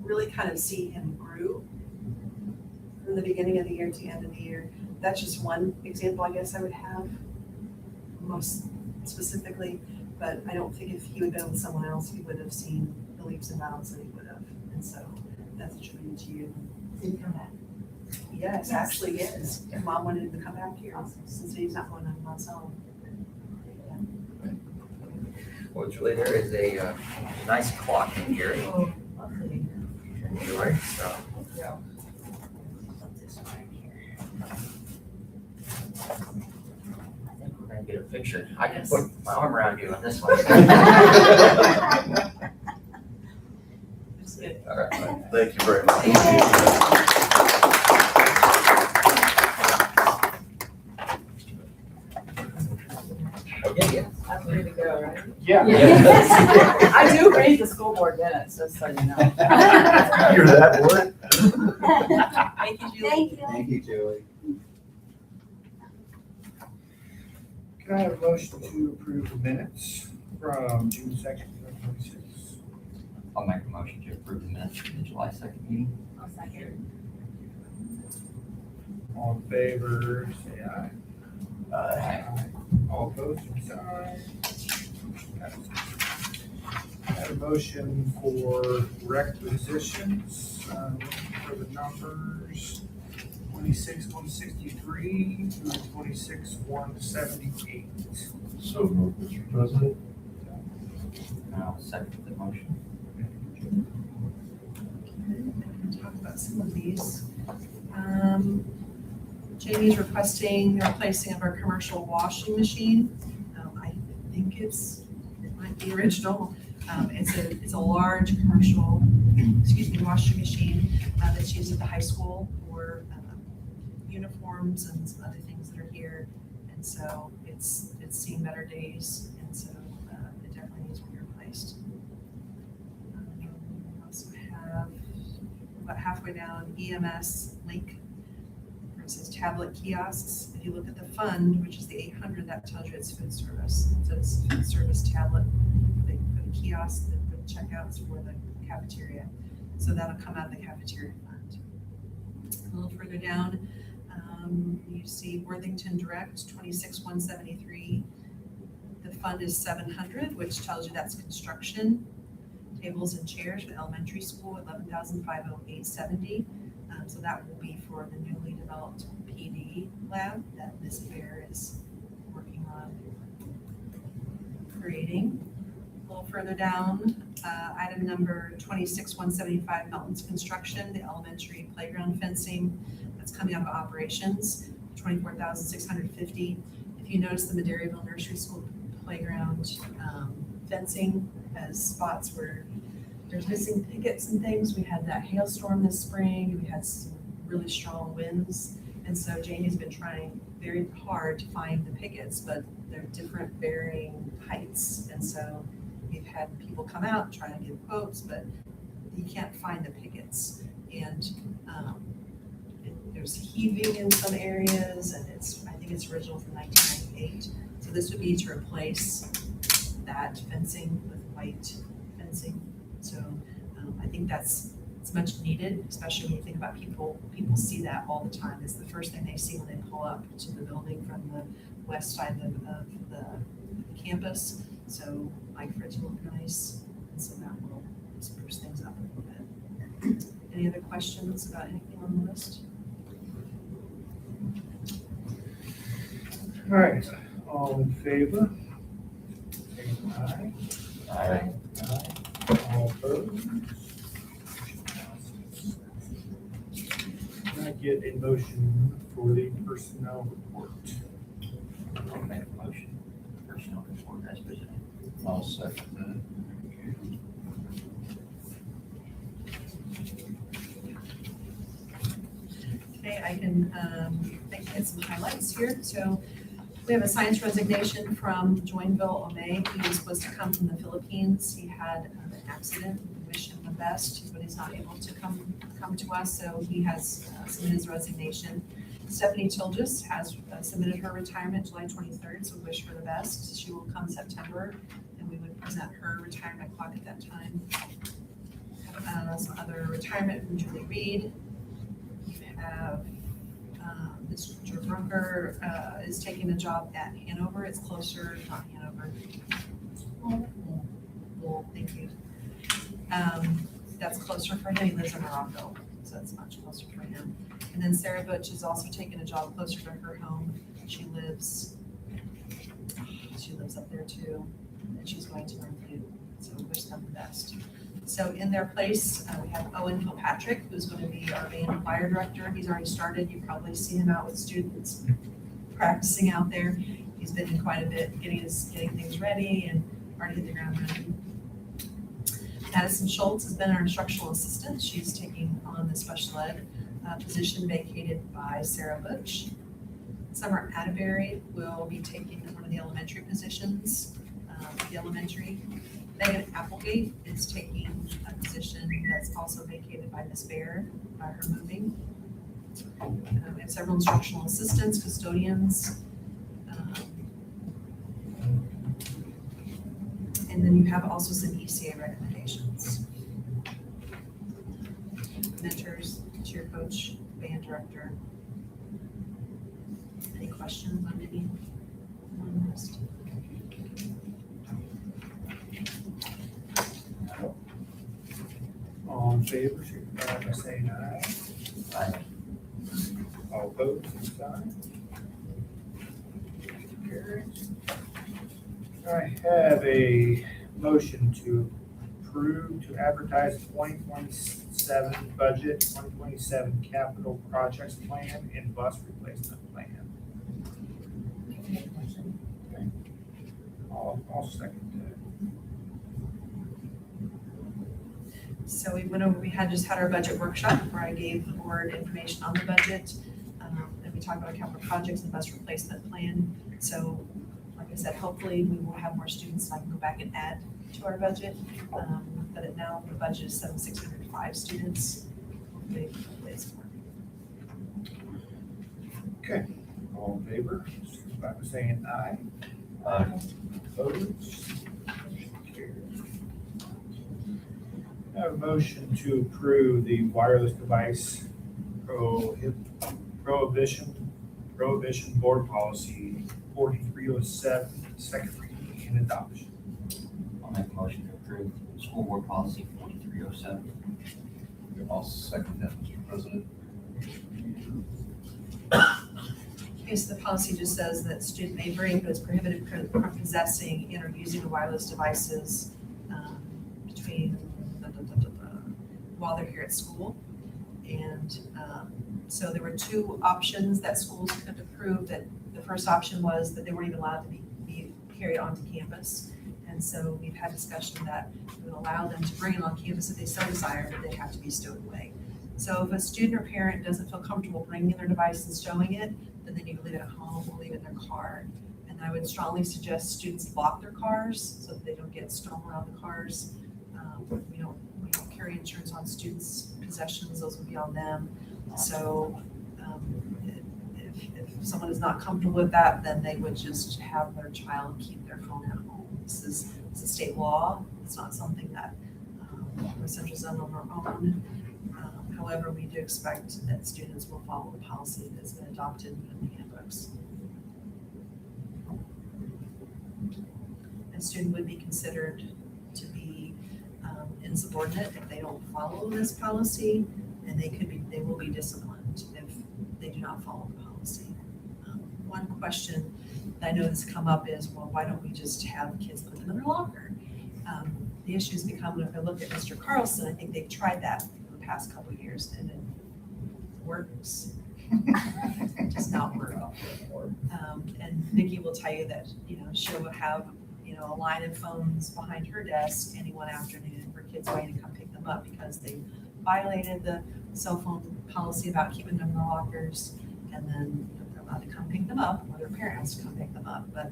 [SPEAKER 3] really kind of see him grew from the beginning of the year to the end of the year. That's just one example, I guess I would have most specifically, but I don't think if he would have been with someone else, he would have seen the leaps and bounds that he would have. And so that's attributed to you.
[SPEAKER 7] Did you come back?
[SPEAKER 3] Yes, actually, yes. Your mom wanted him to come back here since he's not going on his own.
[SPEAKER 2] Well, Julie, there is a nice clock in here.
[SPEAKER 7] Oh, lovely.
[SPEAKER 2] Enjoy, so.
[SPEAKER 7] Yeah.
[SPEAKER 2] Put this right here. I think we're gonna get a picture. I can put my arm around you on this one.
[SPEAKER 3] It's good.
[SPEAKER 2] All right.
[SPEAKER 4] Thank you very much.
[SPEAKER 2] Okay, yeah.
[SPEAKER 7] I'm ready to go, right?
[SPEAKER 1] Yeah.
[SPEAKER 2] Yeah.
[SPEAKER 7] I do read the school board minutes, just so you know.
[SPEAKER 4] You're that boy?
[SPEAKER 3] Thank you, Julie.
[SPEAKER 6] Thank you, Julie.
[SPEAKER 1] Can I have a motion to approve the minutes from June 2nd, 2026?
[SPEAKER 2] I'll make a motion to approve the minutes for the July 2nd meeting.
[SPEAKER 7] I'll second.
[SPEAKER 1] All in favor, say aye.
[SPEAKER 2] Aye.
[SPEAKER 1] All opposed, same sign. I have a motion for requisitions, for the numbers 26,163 through 26,178.
[SPEAKER 4] So moved, Mr. President.
[SPEAKER 2] I'll second the motion.
[SPEAKER 3] Talk about some of these. Jamie's requesting the replacing of our commercial washing machine. I think it might be original. It's a large commercial, washing machine that's used at the high school for uniforms and some other things that are here. And so it's seen better days, and And so it definitely needs to be replaced. We also have, about halfway down, EMS link, where it says tablet kiosks. If you look at the fund, which is the 800, that tells you it's food service. So it's food service tablet for the kiosk, for the checkouts for the cafeteria. So that'll come out of the cafeteria fund. A little further down, you see Worthington Direct, 26,173. The fund is 700, which tells you that's construction. Tables and chairs for the elementary school, 11,508.70. So that will be for the newly developed PD lab that Ms. Bear is working on creating. A little further down, item number 26,175, Melton's Construction, the elementary playground fencing, that's coming out of operations, 24,650. If you notice the Madeiryville Nursery School playground fencing has spots where there's missing pickets and things. We had that hailstorm this spring. We had some really strong winds. And so Jamie's been trying very hard to find the pickets, but they're different varying heights. And so we've had people come out trying to give quotes, but you can't find the pickets. And there's heaving in some areas, and I think it's original from 1998. So this would be to replace that fencing with white fencing. So I think it's much needed, especially when you think about people see that all the time. It's the first thing they see when they pull up to the building from the west side of the campus. So like for it to look nice, and so that will spruce things up a little bit. Any other questions about anything on the list?
[SPEAKER 1] All right, all in favor? Say aye.
[SPEAKER 4] Aye.
[SPEAKER 1] All opposed? Can I get a motion for the personnel report?
[SPEAKER 2] I'll make a motion. Personnel report as presented.
[SPEAKER 4] I'll second
[SPEAKER 3] Okay, I can get some highlights here. So we have a science resignation from Joinville Ome. He was supposed to come from the Philippines. He had an accident. We wish him the best, but he's not able to come to us, so he has submitted his resignation. Stephanie Tilgis has submitted her retirement July 23rd, so wish her the best. She will come September, and we would present her retirement clock at that time. Some other retirement from Julie Reed. We have Mr. Brunker is taking a job at Hanover. It's closer, not Hanover. Well, thank you. That's closer for him. He lives in Morocco, so that's much closer for him. And then Sarah Butch is also taking a job closer to her home. She lives up there too, and she's going to Northview. So we wish them the best. So in their place, we have Owen Kilpatrick, who's going to be our band and choir director. He's already started. You probably see him out with students practicing out there. He's been in quite a bit, getting things ready and already hit the ground running. Madison Schultz has been our instructional assistant. She's taking on the special ed position vacated by Sarah Butch. Summer Atterbury will be taking one of the elementary positions, the elementary. Megan Applegate is taking a position that's also vacated by Ms. Bear by her moving. We have several instructional assistants, custodians. And then you have also some ECA recommendations. Mentors, cheer coach, band director. Any questions on any on the list?
[SPEAKER 1] All in favor, signify by saying aye.
[SPEAKER 2] Aye.
[SPEAKER 1] All opposed, same sign. Carries. I have a motion to approve to advertise 2027 budget, 2027 capital projects plan and bus replacement plan. Okay. I'll second
[SPEAKER 3] So we had our budget workshop where I gave the board information on the budget. And we talked about capital projects and bus replacement plan. So like I said, hopefully we will have more students, so I can go back and add to our budget. But it now, the budget is 7,605 students. Hopefully it's more.
[SPEAKER 1] Okay, all in favor, signify by saying aye. Opposed? Motion carries. I have a motion to approve the wireless device prohibition board policy 4307, second reading and adoption.
[SPEAKER 8] I'll make a motion to approve school board policy 4307.
[SPEAKER 4] I'll second that, Mr. President.
[SPEAKER 3] Okay, so the policy just says that student may bring, but it's prohibited from possessing and or using the wireless devices between while they're here at school. And so there were two options that schools could approve. That the first option was that they weren't even allowed to be carried onto campus. And so we've had discussion that we would allow them to bring it on campus if they so desire, but they have to be stowed away. So if a student or parent doesn't feel comfortable bringing their device and showing it, then they need to leave it at home or leave it in their car. And I would strongly suggest students lock their cars so that they don't get stolen out of the cars. We don't carry insurance on students' possessions, those would be on them. So if someone is not comfortable with that, then they would just have their child keep their phone at home. This is a state law. It's not something that we're Central Zone on our own. However, we do expect that students will follow the policy that's been adopted in the handbooks. A student would be considered to be insubordinate if they don't follow this policy, and they will be disciplined if they do not follow the policy. One question that I know has come up is, well, why don't we just have kids put them in their locker? The issue has become, if I look at Mr. Carlson, I think they've tried that for the past couple of years, and it works. It does not work. And Nikki will tell you that, she'll have, a line of phones behind her desk any one afternoon for kids waiting to come pick them up because they violated the cell phone policy about keeping them in the lockers, and then they're allowed to come pick them up, or their parents to come pick them up. But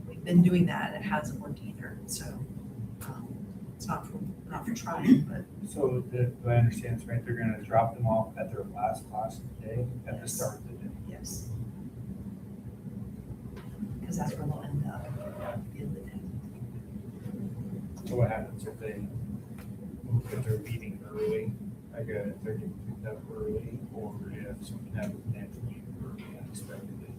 [SPEAKER 3] we've been doing that, and it hasn't worked either. So it's not for trying, but
[SPEAKER 1] So do I understand this right? They're gonna drop them off at their last class of the day, at the start of the day?
[SPEAKER 3] yes. Because that's where they'll end up at the end of the day.
[SPEAKER 1] So what happens if they're leaving early, like if they're getting picked up early, or if something happens and they have to leave early unexpectedly?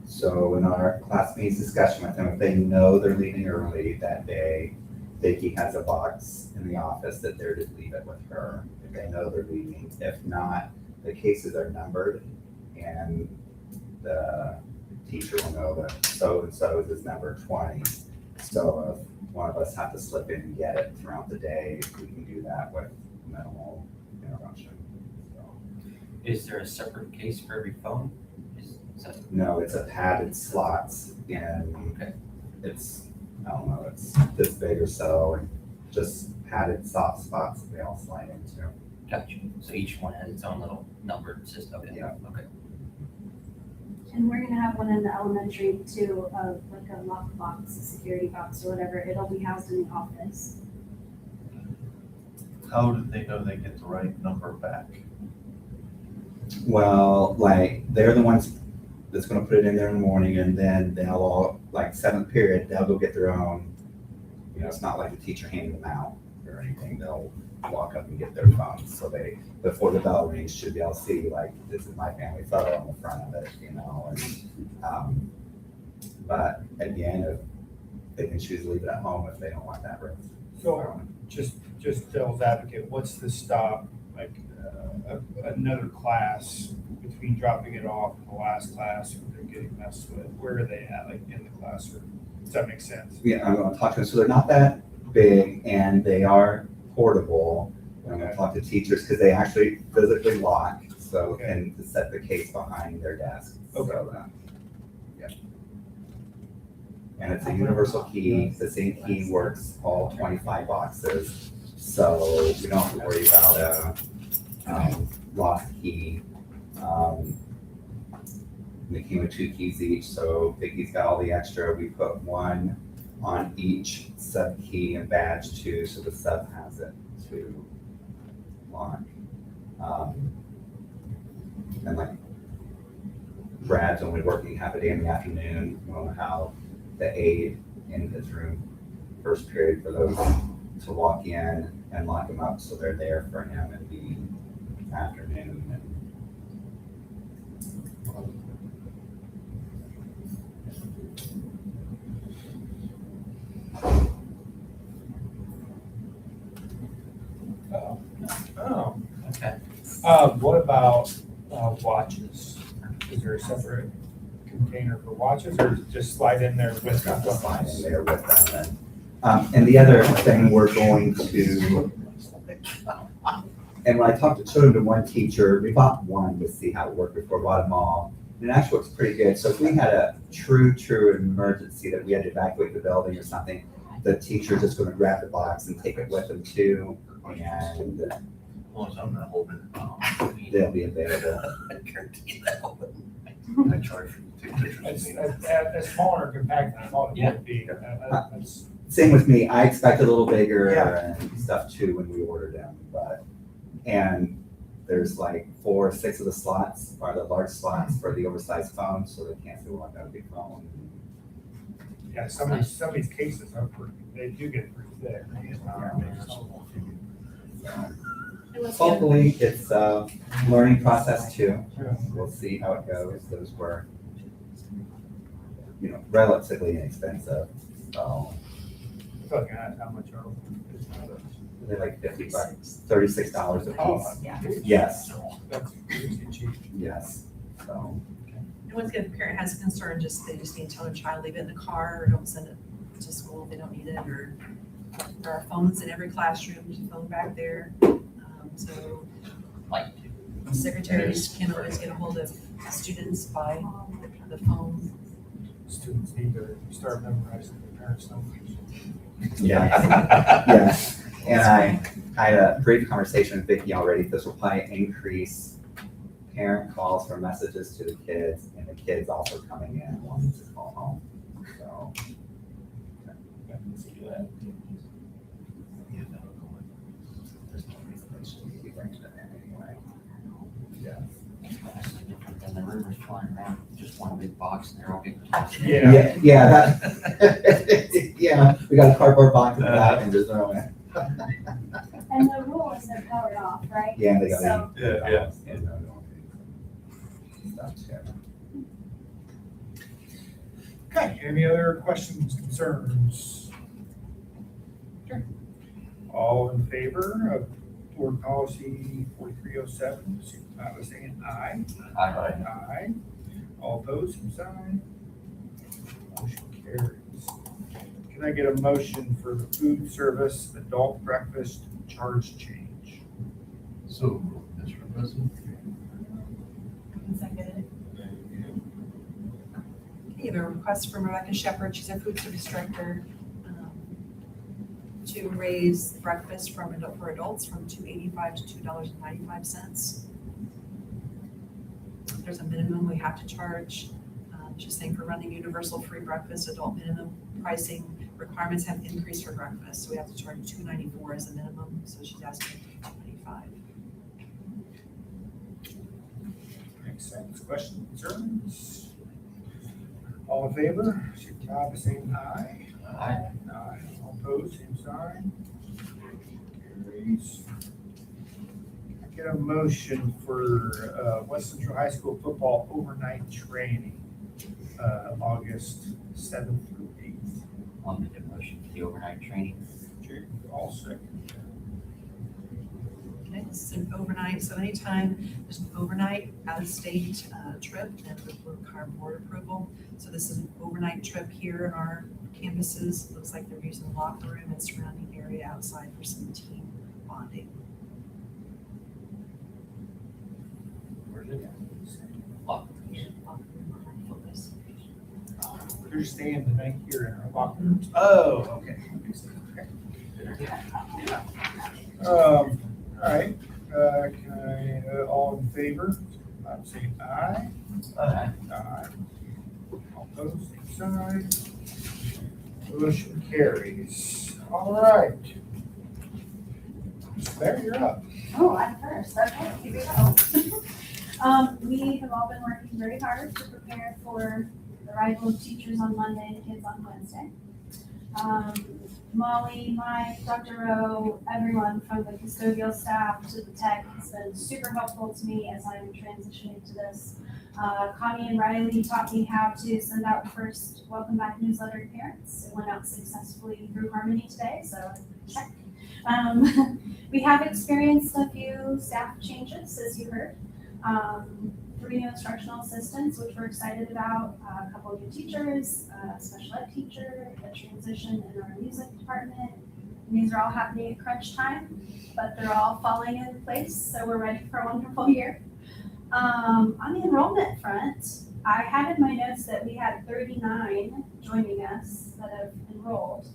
[SPEAKER 6] So in our classmates discussion with them, if they know they're leaving early that day, Vicki has a box in the office that they're to leave it with her if they know they're leaving. If not, the cases are numbered and the teacher will know that so-and-so is number 20. So if one of us have to slip in and get it throughout the day, we can do that with minimal interruption. So,
[SPEAKER 8] Is there a separate case for every phone? Is that,
[SPEAKER 6] no, it's a padded slots and
[SPEAKER 8] okay,
[SPEAKER 6] it's, I don't know, it's this big or so, and just padded soft spots that they all slide into.
[SPEAKER 8] gotcha. So each one has its own little numbered system. Okay,
[SPEAKER 6] Yeah.
[SPEAKER 8] okay.
[SPEAKER 9] And we're gonna have one in the elementary too, like a lock box, a security box or whatever. It'll be housed in the office.
[SPEAKER 4] How did they know they get the right number back?
[SPEAKER 6] Well, like, they're the ones that's gonna put it in there in the morning, and then they'll all, like, 7th period, they'll go get their own. It's not like the teacher handing them out or anything. They'll walk up and get their phones. So they, before the bell rings, should be able to see, like, this is my family photo on the front of it, and, but again, if they can choose to leave it at home if they don't want that risk.
[SPEAKER 1] So just devil's advocate, what's the stop, like, another class between dropping it off and the last class where they're getting messed with? Where are they at, like, in the classroom? Does that make sense?
[SPEAKER 6] Yeah, I'm gonna talk to them. So they're not that big and they are portable. I'm gonna
[SPEAKER 1] Okay.
[SPEAKER 6] talk to teachers because they actually physically lock, so
[SPEAKER 1] Okay.
[SPEAKER 6] and to set the case behind their desk.
[SPEAKER 1] Okay.
[SPEAKER 6] So, yeah. And it's a universal key. The same key works all 25 boxes. So we don't have to worry about a lost key.
[SPEAKER 10] And they came with 2 keys each, so Vicky's got all the extra. We put one on each sub key and badge too, so the sub has it to lock. And like Brad's only working half a day in the afternoon. We don't know how the aide in his room, first period for those to walk in and lock them up, so they're there for him in the afternoon. And
[SPEAKER 1] Oh,
[SPEAKER 8] Okay.
[SPEAKER 1] what about watches? Is there a separate container for watches, or is it just slide in there with
[SPEAKER 10] got the slide in
[SPEAKER 1] the
[SPEAKER 10] there with them. And the other thing we're going to, and when I talked to one teacher, we bought one to see how it worked before, bought them all. And it actually works pretty good. So if we had a true emergency that we had to evacuate the building or something, the teacher's just gonna grab the box and take it with them too. And
[SPEAKER 4] As long as I'm not holding it.
[SPEAKER 10] they'll be available.
[SPEAKER 4] I guarantee that. I charge for take pictures
[SPEAKER 1] It's,
[SPEAKER 4] of me.
[SPEAKER 1] it's smaller and compact than I thought it
[SPEAKER 8] Yeah.
[SPEAKER 1] would be. That's,
[SPEAKER 10] Same with me. I expect a little bigger
[SPEAKER 1] Yeah.
[SPEAKER 10] and stuff too when we ordered them, and there's like 4 or 6 of the slots are the large slots for the oversized phone, so they can't say, well, I've got a big phone.
[SPEAKER 1] yeah, some of these cases are pretty, they do get pretty thick.
[SPEAKER 3] And what's the other-
[SPEAKER 10] Hopefully, it's a learning process too. We'll see how it goes. Those were, relatively inexpensive. So
[SPEAKER 1] Looking at how much are.
[SPEAKER 10] they're like $50, $36 a
[SPEAKER 1] Oh,
[SPEAKER 10] piece.
[SPEAKER 3] Yeah.
[SPEAKER 10] Yes,
[SPEAKER 1] That's pretty cheap.
[SPEAKER 10] yes. So
[SPEAKER 3] And once again, if a parent has a concern, they just need to tell their child, leave it in the car, or don't send it to school if they don't need it, or there are phones in every classroom, there's a phone back there. So
[SPEAKER 8] Like,
[SPEAKER 3] secretaries can always get a hold of students by the phone.
[SPEAKER 1] Students need to start memorizing their parents' numbers.
[SPEAKER 10] yeah, yeah. And I had a brief conversation with Vicki already. This will probably increase parent calls for messages to the kids, and the kids also coming in wanting to call home. So
[SPEAKER 1] I can see that.
[SPEAKER 10] there's no reason they should be bringing it in anyway.
[SPEAKER 8] and the rumors flying around, just one big box and they're all getting.
[SPEAKER 1] Yeah.
[SPEAKER 10] Yeah, that, yeah, we got a cardboard box in the back and just throw it.
[SPEAKER 9] And the rule is they're powered off, right?
[SPEAKER 10] Yeah, and they got.
[SPEAKER 9] So-
[SPEAKER 4] Yeah.
[SPEAKER 10] And stuff too.
[SPEAKER 1] Okay, any other questions, concerns? Okay. All in favor of board policy 4307, signify by saying aye. Aye. All opposed, same sign. Motion carries. Can I get a motion for the food service adult breakfast charge change?
[SPEAKER 4] So, Mr. President.
[SPEAKER 5] Second.
[SPEAKER 3] You have a request from Rebecca Shepherd, she's our food service director, to raise breakfast for adults from $2.85 to $2.95. There's a minimum we have to charge. She's saying for running universal free breakfast, adult minimum pricing requirements have increased for breakfast, so we have to charge $2.94 as a minimum, so she's asking for $2.95.
[SPEAKER 1] Makes sense. Questions, concerns? All in favor, signify by saying aye.
[SPEAKER 8] Aye.
[SPEAKER 1] Aye. All opposed, same sign. Carries. Can I get a motion for West Central High School football overnight training, August 7th through 8th?
[SPEAKER 8] I'll make a motion for the overnight training.
[SPEAKER 1] Jake, all second.
[SPEAKER 3] Okay, this is an overnight, so anytime there's an overnight out-of-state trip, then we'll require board approval. So this is an overnight trip here in our campuses. Looks like they're using the locker room and surrounding area outside for some team bonding.
[SPEAKER 1] Where's it?
[SPEAKER 8] Locker
[SPEAKER 3] Locker room behind focus.
[SPEAKER 1] They're staying the night here in our locker rooms. Oh, okay. All right, can I, all in favor, say aye.
[SPEAKER 8] Aye.
[SPEAKER 1] Aye. All opposed, same sign. Motion carries. All right. There, you're up.
[SPEAKER 9] Oh, I'm first, okay, here we go. We have all been working very hard to prepare for the arrival of teachers on Monday and kids on Wednesday. Molly, Mike, Dr. Rowe, everyone from the custodial staff to the tech has been super helpful to me as I'm transitioning to this. Connie and Riley taught me how to send out the first welcome back newsletter to parents. It went out successfully through Harmony today, so check. We have experienced a few staff changes, as you heard. 3 new instructional assistants, which we're excited about, a couple of new teachers, a special ed teacher, a transition in our music department. And these are all happening at crunch time, but they're all falling in place, so we're ready for a wonderful year. On the enrollment front, I had in my notes that we had 39 joining us that have enrolled.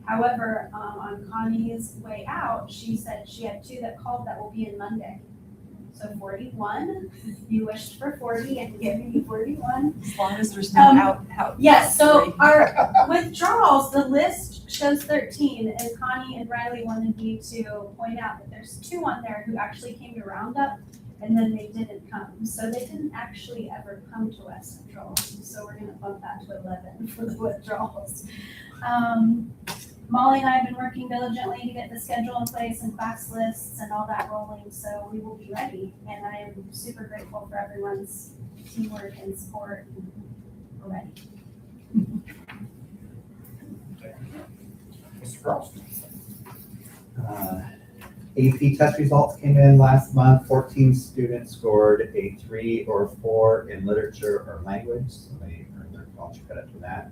[SPEAKER 9] However, on Connie's way out, she said she had 2 that called that will be in Monday. So 41, you wished for 40 and giving you 41.
[SPEAKER 3] As long as there's no out.
[SPEAKER 9] Yes, so our withdrawals, the list shows 13, and Connie and Riley wanted me to point out that there's 2 on there who actually came to Roundup, and then they didn't come. So they didn't actually ever come to West Central. So we're gonna bump that to 11 for the withdrawals. Molly and I have been working diligently to get the schedule in place and class lists and all that rolling, so we will be ready. And I am super grateful for everyone's teamwork and support. We're ready.
[SPEAKER 1] Mr. Frost.
[SPEAKER 10] AP test results came in last month. 14 students scored a 3 or 4 in literature or language, so they earned their college credit for that.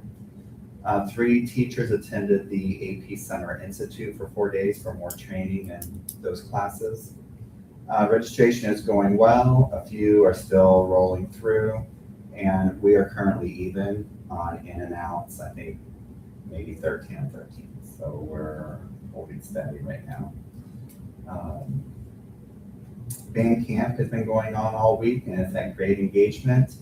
[SPEAKER 10] 3 teachers attended the AP Summer Institute for 4 days for more training in those classes. Registration is going well. A few are still rolling through, and we are currently even on in and outs. I think maybe 13. So we're holding steady right now. Band camp has been going on all week, and it's at great engagement.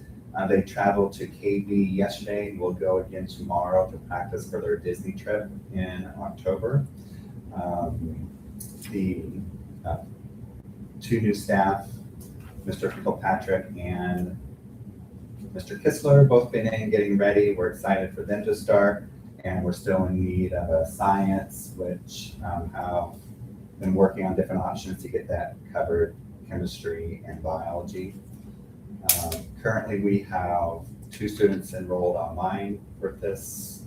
[SPEAKER 10] They traveled to KB yesterday and will go again tomorrow to practice for their Disney trip in October. The 2 new staff, Mr. Kilpatrick and Mr. Kistler, both been in getting ready. We're excited for them to start, and we're still in need of a science, which have been working on different options to get that covered, chemistry and biology. Currently, we have 2 students enrolled online for this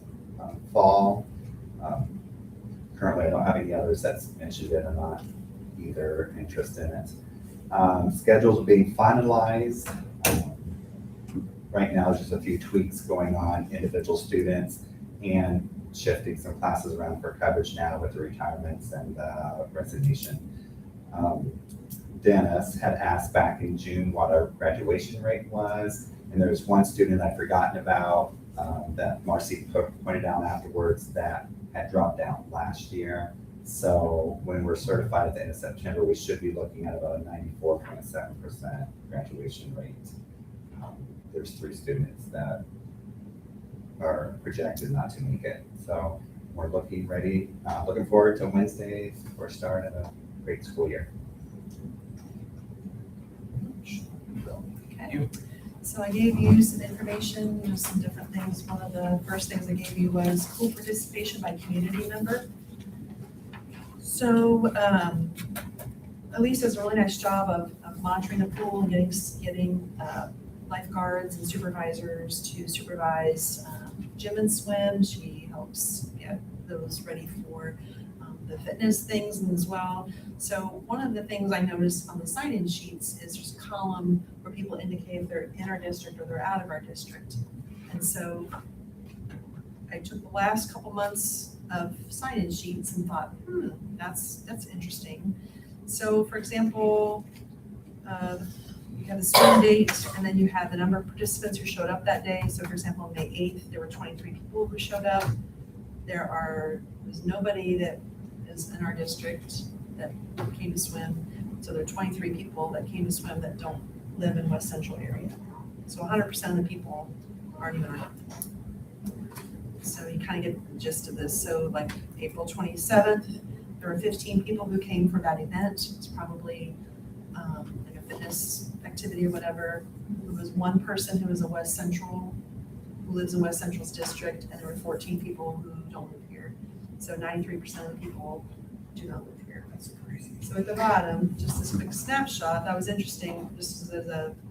[SPEAKER 10] fall. Currently, I don't have any others that's mentioned it or not either interest in it. Schedules are being finalized. Right now, there's just a few tweaks going on, individual students, and shifting some classes around for coverage now with the retirements and resignation. Dennis had asked back in June what our graduation rate was, and there was 1 student I'd forgotten about that Marcy pointed out afterwards that had dropped out last year. So when we're certified at the end of September, we should be looking at about a 94.7% graduation rate. There's 3 students that are projected not to make it. So we're looking ready, looking forward to Wednesday for start of a great school year.
[SPEAKER 3] Okay. So I gave you some information, some different things. One of the first things I gave you was school participation by community member. So Elisa does a really nice job of monitoring the pool and getting lifeguards and supervisors to supervise gym and swim. She helps get those ready for the fitness things as well. So one of the things I noticed on the sign-in sheets is there's a column where people indicate if they're in our district or they're out of our district. And so I took the last couple months of sign-in sheets and thought, that's interesting. So for example, you have the swim date, and then you have the number of participants who showed up that day. So for example, on May 8th, there were 23 people who showed up. There's nobody that is in our district that came to swim. So there are 23 people that came to swim that don't live in West Central area. So 100% of the people aren't even around. So you kind of get the gist of this. So like April 27th, there were 15 people who came for that event. It's probably like a fitness activity or whatever. There was one person who was a West Central, who lives in West Central's district, and there were 14 people who don't live here. So 93% of the people do not live here.
[SPEAKER 1] That's crazy.
[SPEAKER 3] So at the bottom, just this quick snapshot, that was interesting, just as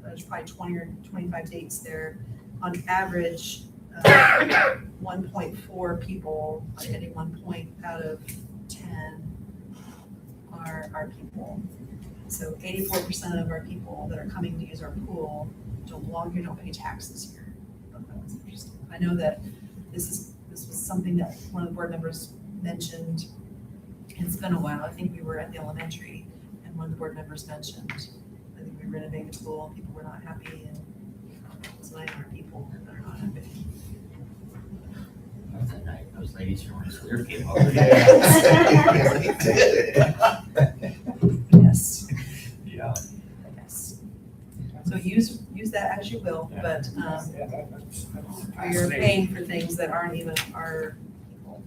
[SPEAKER 3] there's probably 20 or 25 dates there. On average, 1.4 people at any one point out of 10 are people. So 84% of our people that are coming to use our pool don't belong here, don't pay taxes here. I thought that was interesting. I know that this was something that one of the board members mentioned. It's been a while. I think we were at the elementary and one of the board members mentioned, I think we renovated the pool, people were not happy, and it's 900 people that are not happy.
[SPEAKER 8] That's a night, those ladies who were clear came over.
[SPEAKER 3] Yes,
[SPEAKER 1] Yeah.
[SPEAKER 3] yes. So use that as you will, but
[SPEAKER 1] Yeah, that's
[SPEAKER 3] you're
[SPEAKER 1] fascinating.
[SPEAKER 3] paying for things that aren't even our people.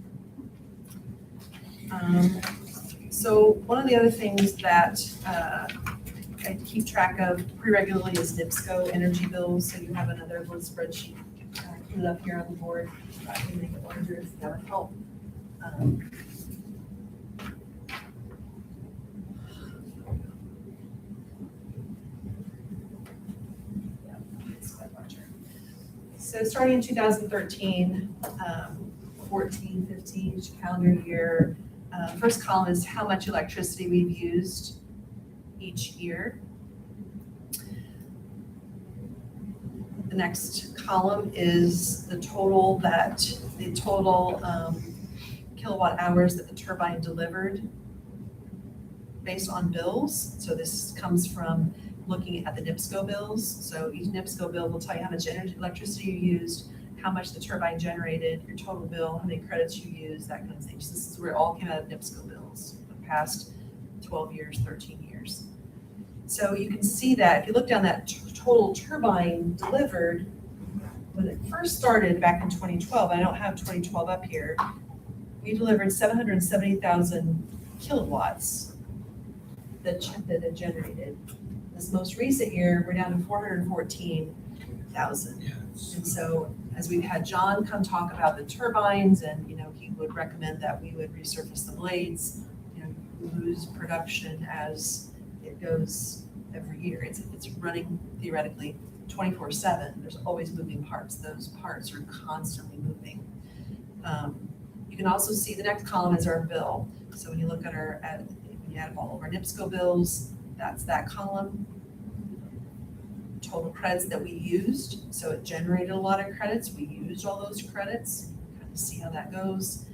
[SPEAKER 3] So one of the other things that I keep track of pretty regularly is NIPSCO energy bills. So you have another little spreadsheet put up here on the board. I can make it larger if that would help. Yeah, it's quite larger. So starting in 2013, 14, 15, each calendar year, first column is how much electricity we've used each year. The next column is the total kilowatt hours that the turbine delivered based on bills. So this comes from looking at the NIPSCO bills. So each NIPSCO bill will tell you how much electricity you used, how much the turbine generated, your total bill, how many credits you used, that kind of thing. So this is where it all came out of NIPSCO bills for the past 12 years, 13 years. So you can see that if you look down that total turbine delivered, when it first started back in 2012, I don't have 2012 up here, we delivered 770,000 kilowatts that it generated. This most recent year, we're down to 414,000. And so as we've had John come talk about the turbines and, he would recommend that we would resurface the blades, lose production as it goes every year. It's running theoretically 24/7. There's always moving parts. Those parts are constantly moving. You can also see the next column is our bill. So when you look at when you add up all of our NIPSCO bills, that's that column. Total credits that we used. So it generated a lot of credits. We used all those credits. Kind of see how that goes.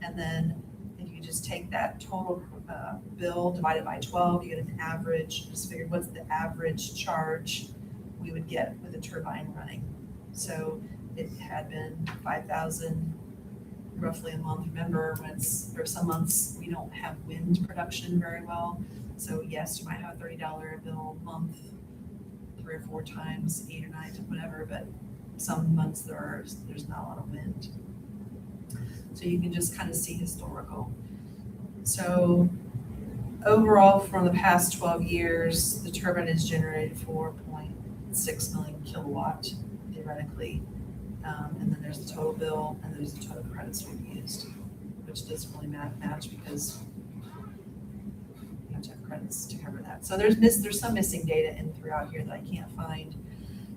[SPEAKER 3] And then if you just take that total bill divided by 12, you get an average. Just figured what's the average charge we would get with a turbine running. So it had been 5,000 roughly a month. Remember, there are some months we don't have wind production very well. So yes, you might have a $30 bill a month, 3 or 4 times, 8 or 9, whatever, but some months there's not a lot of wind. So you can just kind of see historical. So overall, from the past 12 years, the turbine has generated 4.6 million kilowatt, theoretically. And then there's the total bill, and there's the total credits we've used, which doesn't really match because you have to have credits to cover that. So there's some missing data in throughout here that I can't find.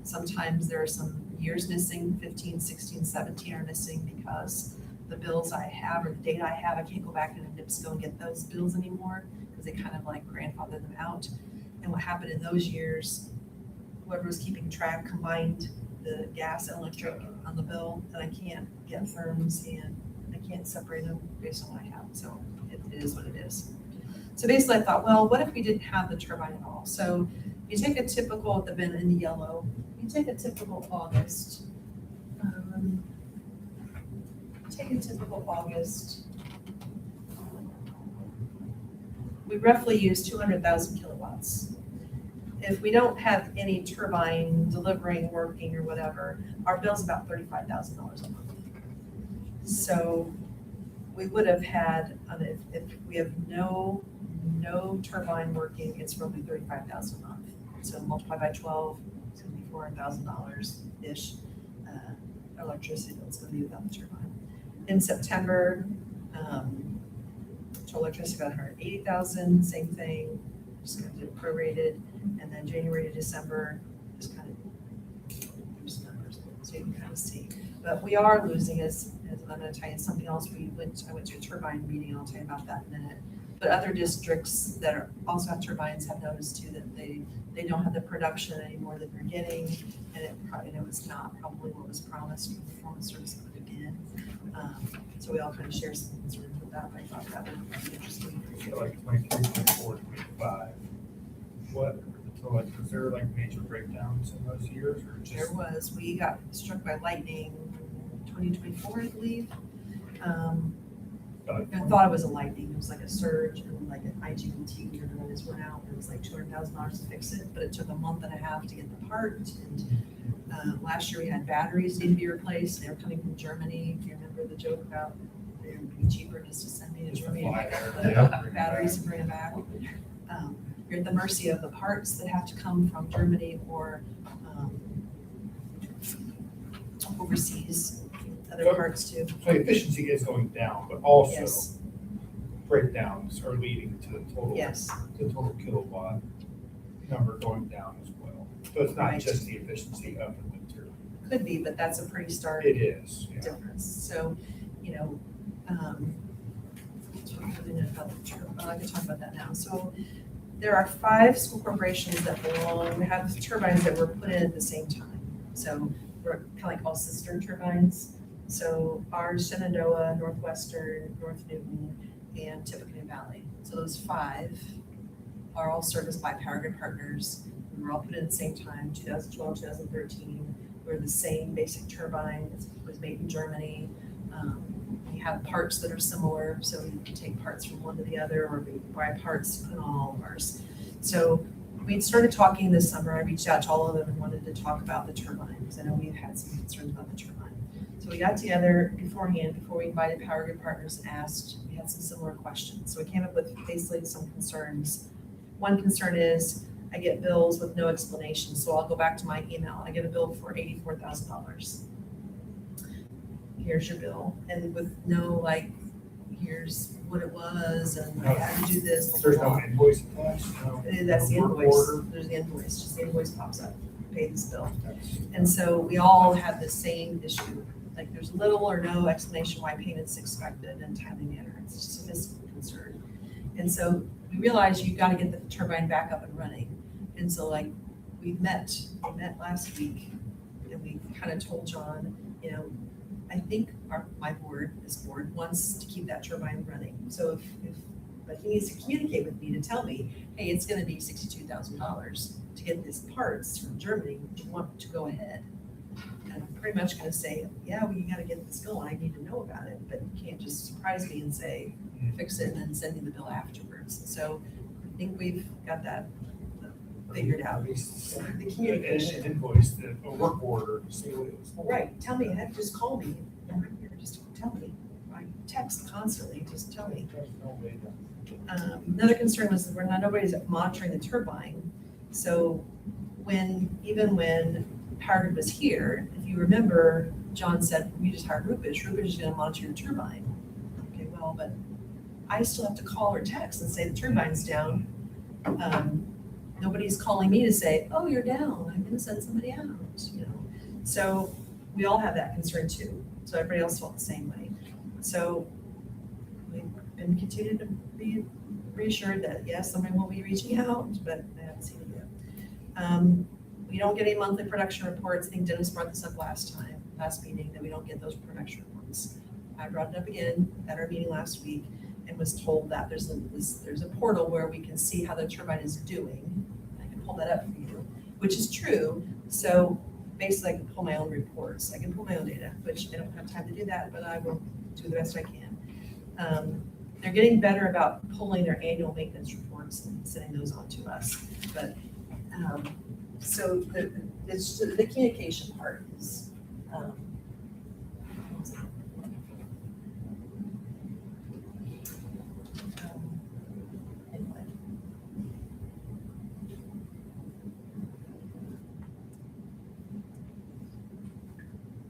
[SPEAKER 3] Sometimes there are some years missing, 15, 16, 17 are missing because the bills I have or the data I have, I can't go back into NIPSCO and get those bills anymore because they kind of like grandfather them out. And what happened in those years, whoever was keeping track combined the gas and electric on the bill, and I can't get firms and I can't separate them based on what I have. So it is what it is. So basically I thought, well, what if we didn't have the turbine at all? So if you take a typical, the bin in the yellow, you take a typical August, we roughly use 200,000 kilowatts. if we don't have any turbine delivering, working or whatever, our bill's about $35,000 a month. So we would have had, if we have no turbine working, it's roughly 35,000 a month. So multiply by 12, it's gonna be $400,000-ish electricity bill it's gonna be without the turbine. In September, total electricity about 180,000, same thing, just gonna do it prorated. And then January to December, just kind of, there's numbers, so you can kind of see. But we are losing, as I'm gonna tell you something else, I went to a turbine meeting, and I'll tell you about that in a minute. But other districts that are, also have turbines have noticed too that they don't have the production anymore that they're getting, and it was not probably what was promised when the performance service put it in. So we all kind of share some concerns with that, but I thought that would be interesting.
[SPEAKER 1] So like 23, 24, 25, what, so like, was there like major breakdowns in those years or
[SPEAKER 3] There
[SPEAKER 1] just?
[SPEAKER 3] was, we got struck by lightning 2024, I believe. I thought it was a lightning, it was like a surge and like an IGBT meter that just went out. It was like $200,000 to fix it, but it took a month and a half to get the part. And last year we had batteries need to be replaced. They were coming from Germany. Do you remember the joke about it would be cheaper just to send me to
[SPEAKER 1] Just
[SPEAKER 3] Germany
[SPEAKER 1] fly
[SPEAKER 3] to
[SPEAKER 1] there,
[SPEAKER 3] get the
[SPEAKER 1] yeah.
[SPEAKER 3] batteries and bring them back? You're at the mercy of the parts that have to come from Germany or overseas, other
[SPEAKER 1] So-
[SPEAKER 3] parts too.
[SPEAKER 1] So efficiency is going down, but also
[SPEAKER 3] Yes,
[SPEAKER 1] breakdowns are leading to the total.
[SPEAKER 3] yes,
[SPEAKER 1] The total kilowatt number going down as well. So it's not
[SPEAKER 3] Right.
[SPEAKER 1] just the efficiency of the winter.
[SPEAKER 3] could be, but that's a pretty stark
[SPEAKER 1] It is, yeah.
[SPEAKER 3] difference. So, you know, so I'm really not about the I can talk about that now. So there are 5 school corporations that belong, have turbines that were put in at the same time. So we're kind of like all sister turbines. So ours, Shenandoah, Northwestern, North Newton, and Tippecanoe Valley. So those 5 are all serviced by Power Grid Partners. We were all put in at the same time, 2012, 2013. We're the same basic turbine. It was made in Germany. We have parts that are similar, so we can take parts from one to the other, or we buy parts to put on all of ours. So we started talking this summer. I reached out to all of them and wanted to talk about the turbine, because I know we've had some concerns about the turbine. So we got together beforehand, before we invited Power Grid Partners, and asked, we had some similar questions. So we came up with basically some concerns. One concern is, I get bills with no explanation, so I'll go back to my email. I get a bill for $84,000. Here's your bill, and with no like, here's what it was, and I had to do this.
[SPEAKER 1] There's no invoice attached, no.
[SPEAKER 3] That's the
[SPEAKER 1] no work
[SPEAKER 3] invoice,
[SPEAKER 1] order.
[SPEAKER 3] there's the invoice, just the invoice pops up, pay this bill.
[SPEAKER 1] That's-
[SPEAKER 3] And so we all have the same issue, like there's little or no explanation why payment's expected in a timely manner. It's just a fiscal concern. And so we realized you gotta get the turbine back up and running. And so like, we met last week, and we kind of told John, you know, I think this board wants to keep that turbine running. So but he needs to communicate with me to tell me, hey, it's gonna be $62,000 to get these parts from Germany. Do you want to go ahead? And I'm pretty much gonna say, yeah, well, you gotta get this going. I need to know about it, but you can't just surprise me and say, fix it and then send me the bill afterwards. So I think we've got that figured out.
[SPEAKER 1] At least
[SPEAKER 3] The communication.
[SPEAKER 1] an invoice, a work order, to see what it was for.
[SPEAKER 3] Right, tell me, heck, just call me. I'm right here, just tell me. I text constantly, just tell me.
[SPEAKER 1] There's no way to-
[SPEAKER 3] Another concern was that nobody's monitoring the turbine. So even when Power Grid was here, if you remember, John said, we just hired Rupish. Rupish is gonna monitor your turbine. Okay, well, but I still have to call or text and say the turbine's down. Nobody's calling me to say, oh, you're down, I'm gonna send somebody out, you know? So we all have that concern too. So everybody else felt the same way. So we've been continuing to be reassured that yes, somebody will be reaching out, but I haven't seen it yet. We don't get any monthly production reports. I think Dennis brought this up last meeting, that we don't get those production reports. I brought it up again at our meeting last week and was told that there's a portal where we can see how the turbine is doing. I can pull that up for you, which is true. So basically I can pull my own reports. I can pull my own data, which I don't have time to do that, but I will do the best I can. They're getting better about pulling their annual maintenance reports and sending those on to us. But So the communication part is, anyway.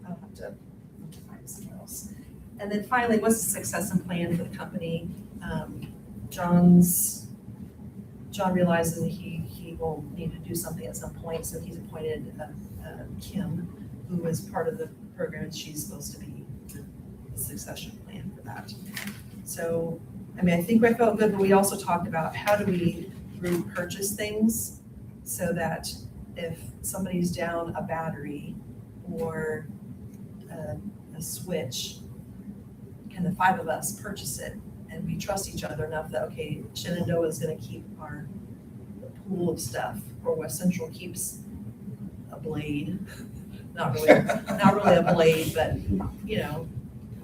[SPEAKER 3] I'll have to find something else. And then finally, what's the succession plan for the company? John realizes that he will need to do something at some point, so he's appointed Kim, who is part of the program, and she's supposed to be the succession plan for that. So, I mean, I think I felt good, but we also talked about how do we group purchase things so that if somebody's down a battery or a switch, can the five of us purchase it? And we trust each other enough that, okay, Shenandoah is gonna keep our pool of stuff, or West Central keeps a blade, not really a blade, but, you know,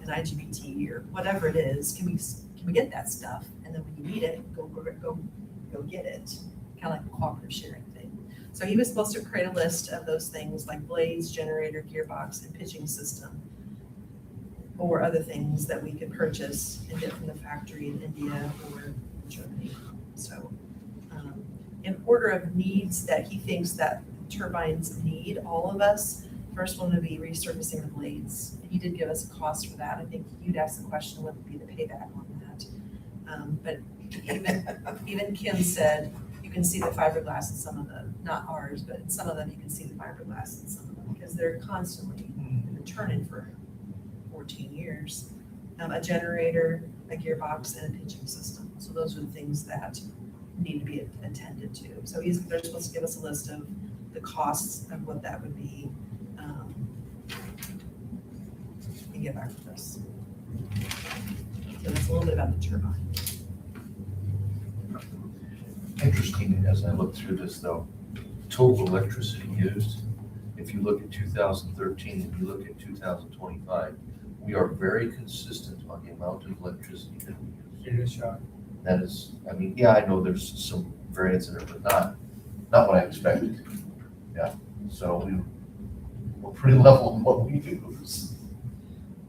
[SPEAKER 3] an IGBT or whatever it is, can we get that stuff? And then when you need it, go get it, kind of like a cooperative sharing thing. So he was supposed to create a list of those things like blades, generator, gearbox, and pitching system, or other things that we could purchase and get from the factory in India or in Germany. So in order of needs that he thinks that turbines need, all of us, first one would be resurfacing the blades. And he did give us a cost for that. I think you'd ask the question, what would be the payback on that? But even Kim said, you can see the fiberglass in some of them, not ours, but in some of them, you can see the fiberglass in some of them, because they're constantly been turning for 14 years. A generator, a gearbox, and a pitching system. So those are the things that need to be attended to. So they're supposed to give us a list of the costs of what that would be, and get back to us. So that's a little bit about the turbine.
[SPEAKER 4] Interesting, as I look through this though, total electricity used, if you look at 2013 and you look at 2025, we are very consistent on the amount of electricity that we use.
[SPEAKER 1] It is shot.
[SPEAKER 4] That is, I mean, yeah, I know there's some variance in it, but not what I expected. Yeah, so we're pretty level in what we use.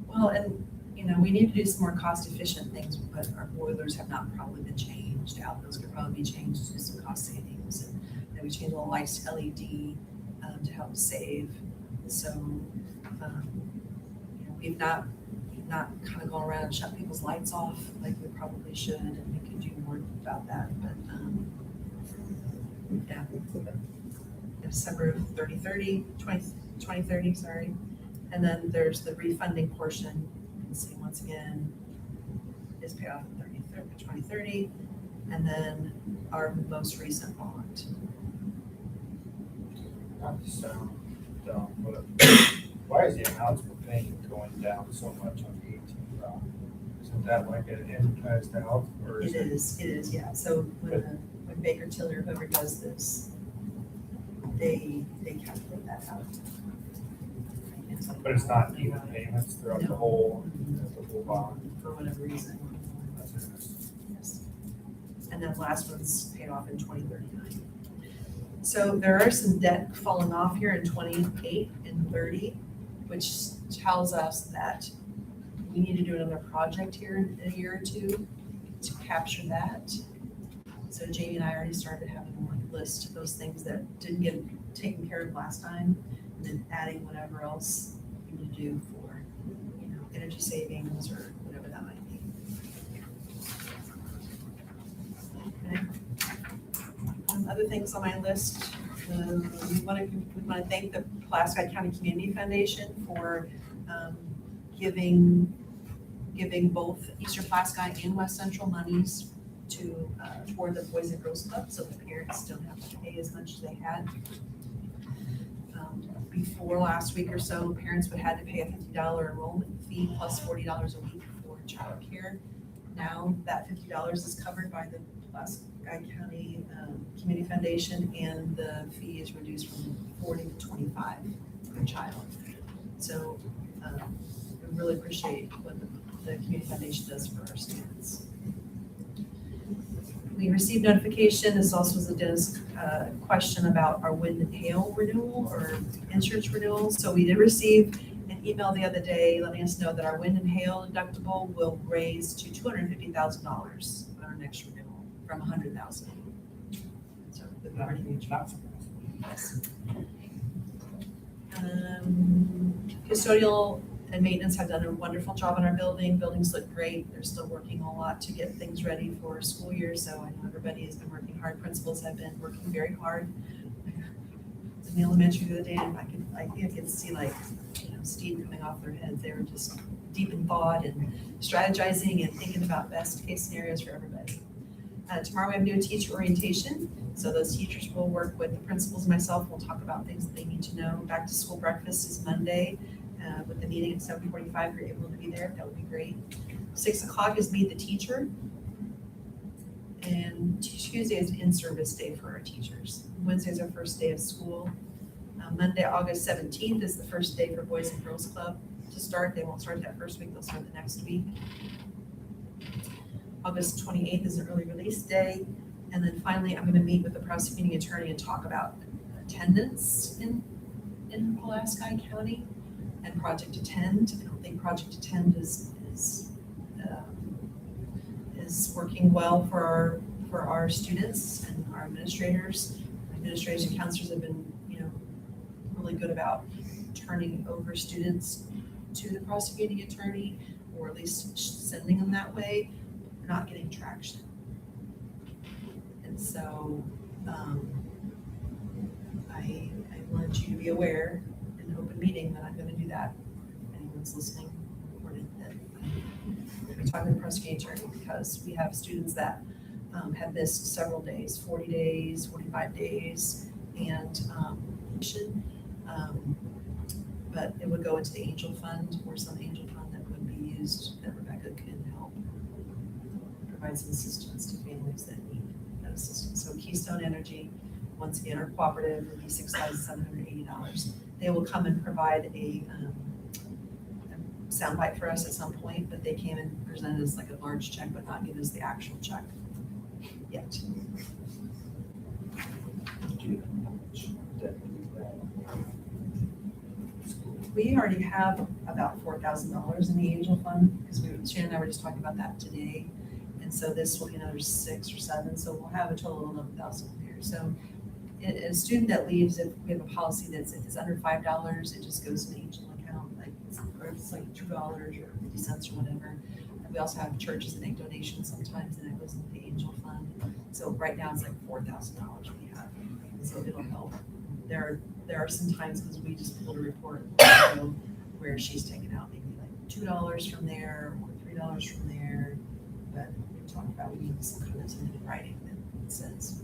[SPEAKER 3] Well, and, you know, we need to do some more cost-efficient things, but our boilers have not probably been changed out. Those could probably be changed to do some cost savings. And then we changed all the lights to LED to help save. So, you know, we've not kind of gone around and shut people's lights off like we probably should, and we could do more about that. But, yeah. December 2030, sorry. And then there's the refunding portion. You can see once again, is paid off in 2030. And then our most recent bond.
[SPEAKER 1] Not to sound dumb, but why is the amounts we're paying going down so much on the 18 route? Isn't that like an advertised out, or is
[SPEAKER 3] It
[SPEAKER 1] it?
[SPEAKER 3] is, yeah. So when Baker Tilly or whoever does this, they calculate that out.
[SPEAKER 1] But it's not even payments throughout the
[SPEAKER 3] No.
[SPEAKER 1] whole bond.
[SPEAKER 3] For whatever reason.
[SPEAKER 1] That's interesting.
[SPEAKER 3] Yes. And then last one's paid off in 2039. So there are some debt falling off here in 28 and 30, which tells us that we need to do another project here in a year or two to capture that. So Jamie and I already started having a list of those things that didn't get taken care of last time, and then adding whatever else you need to do for, you know, energy savings or whatever that might be. Okay. Other things on my list, we want to thank the Pulaski County Community Foundation for giving both Eastern Pulaski and West Central monies to toward the Boys and Girls Club, so the parents don't have to pay as much as they had. Before last week or so, parents would have had to pay a $50 enrollment fee plus $40 a week for childcare. Now that $50 is covered by the Pulaski County Community Foundation, and the fee is reduced from 40 to 25 per child. So we really appreciate what the Community Foundation does for our students. We received notification, this also was a Dennis question about our wind and hail renewal or insurance renewal. So we did receive an email the other day letting us know that our wind and hail deductible will raise to $250,000 on our next renewal from $100,000. So the pretty huge.
[SPEAKER 1] Not surprising.
[SPEAKER 3] Custodial and maintenance have done a wonderful job in our building. Buildings look great. They're still working a lot to get things ready for school year. So I know everybody has been working hard. Principals have been working very hard. In the elementary the other day, and I think I could see like, steam coming off their heads. They were just deep in thought and strategizing and thinking about best case scenarios for everybody. Tomorrow we have new teacher orientation. So those teachers will work with the principals and myself. We'll talk about things that they need to know. Back to school breakfast is Monday with the meeting at 7:45. If you're able to be there, that would be great. 6 o'clock is meet the teacher. And Tuesday is in-service day for our teachers. Wednesday is our first day of school. Monday, August 17th is the first day for Boys and Girls Club to start. They won't start that first week, they'll start the next week. August 28th is an early release day. And then finally, I'm gonna meet with the prosecuting attorney and talk about attendance in Pulaski County and Project Attend. I don't think Project Attend is working well for our students and our administrators. Administrators and counselors have been, really good about turning over students to the prosecuting attorney, or at least sending them that way. We're not getting traction. And so I wanted you to be aware in an open meeting that I'm going to do that. If anyone's listening, that I'm going to talk to the prosecuting attorney, because we have students that have missed several days, 40 days, 45 days, and but it would go into the Angel Fund, or some Angel Fund that would be used, that Rebecca can help provide some assistance to families that need that assistance. So Keystone Energy, once again, our cooperative would be $6,780. They will come and provide a soundbite for us at some point, but they came and presented us like a large check, but not give us the actual check yet. We already have about $4,000 in the Angel Fund, because Shannon and I were just talking about that today. And so this will be another 6 or 7, so we'll have a total of 11,000 there. So a student that leaves, if we have a policy that's, if it's under $5, it just goes to the Angel account, or it's like $2 or 50 cents or whatever. And we also have churches that make donations sometimes, and it goes into the Angel Fund. So right now it's like $4,000 we have, so it'll help. There are some times, because we just pulled a report where she's taken out maybe like $2 from there or $3 from there. But we talked about, we need some kind of something in writing that says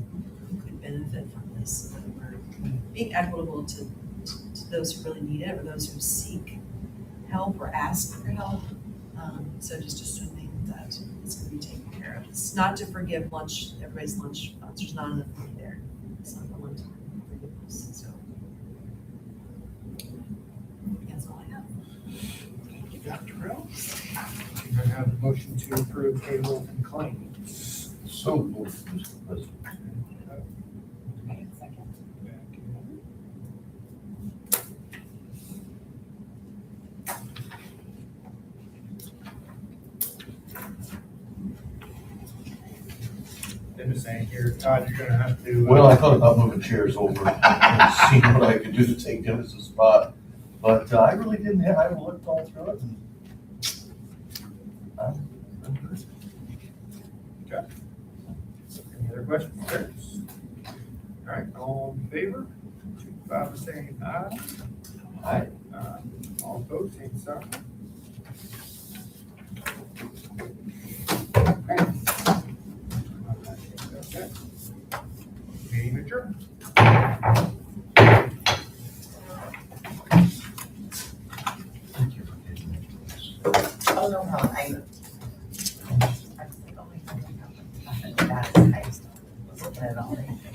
[SPEAKER 3] who could benefit from this, so that we're being equitable to those who really need it, or those who seek help or ask for help. So just assuming that it's going to be taken care of. It's not to forgive lunch, everybody's lunch funds. There's not enough money there. It's not a one-time forgiveness. So that's all I have.
[SPEAKER 1] Thank you, Dr. Bell. You're going to have a motion to approve payroll and claims.
[SPEAKER 4] So moved, Mr. President.
[SPEAKER 1] They're just saying here, Todd, you're gonna have to.
[SPEAKER 4] Well, I thought about moving chairs over and seeing what I could do to take Dennis's spot, but I really didn't have, I looked all through it, and I'm good.
[SPEAKER 1] Okay. Any other questions, Chris? All right, all in favor, signify by saying aye.
[SPEAKER 4] Aye.
[SPEAKER 1] All opposed, same sign. Okay. Okay. Meeting adjourned.
[SPEAKER 4] Thank you for getting me this.
[SPEAKER 6] Oh, no, no, I was looking at all these.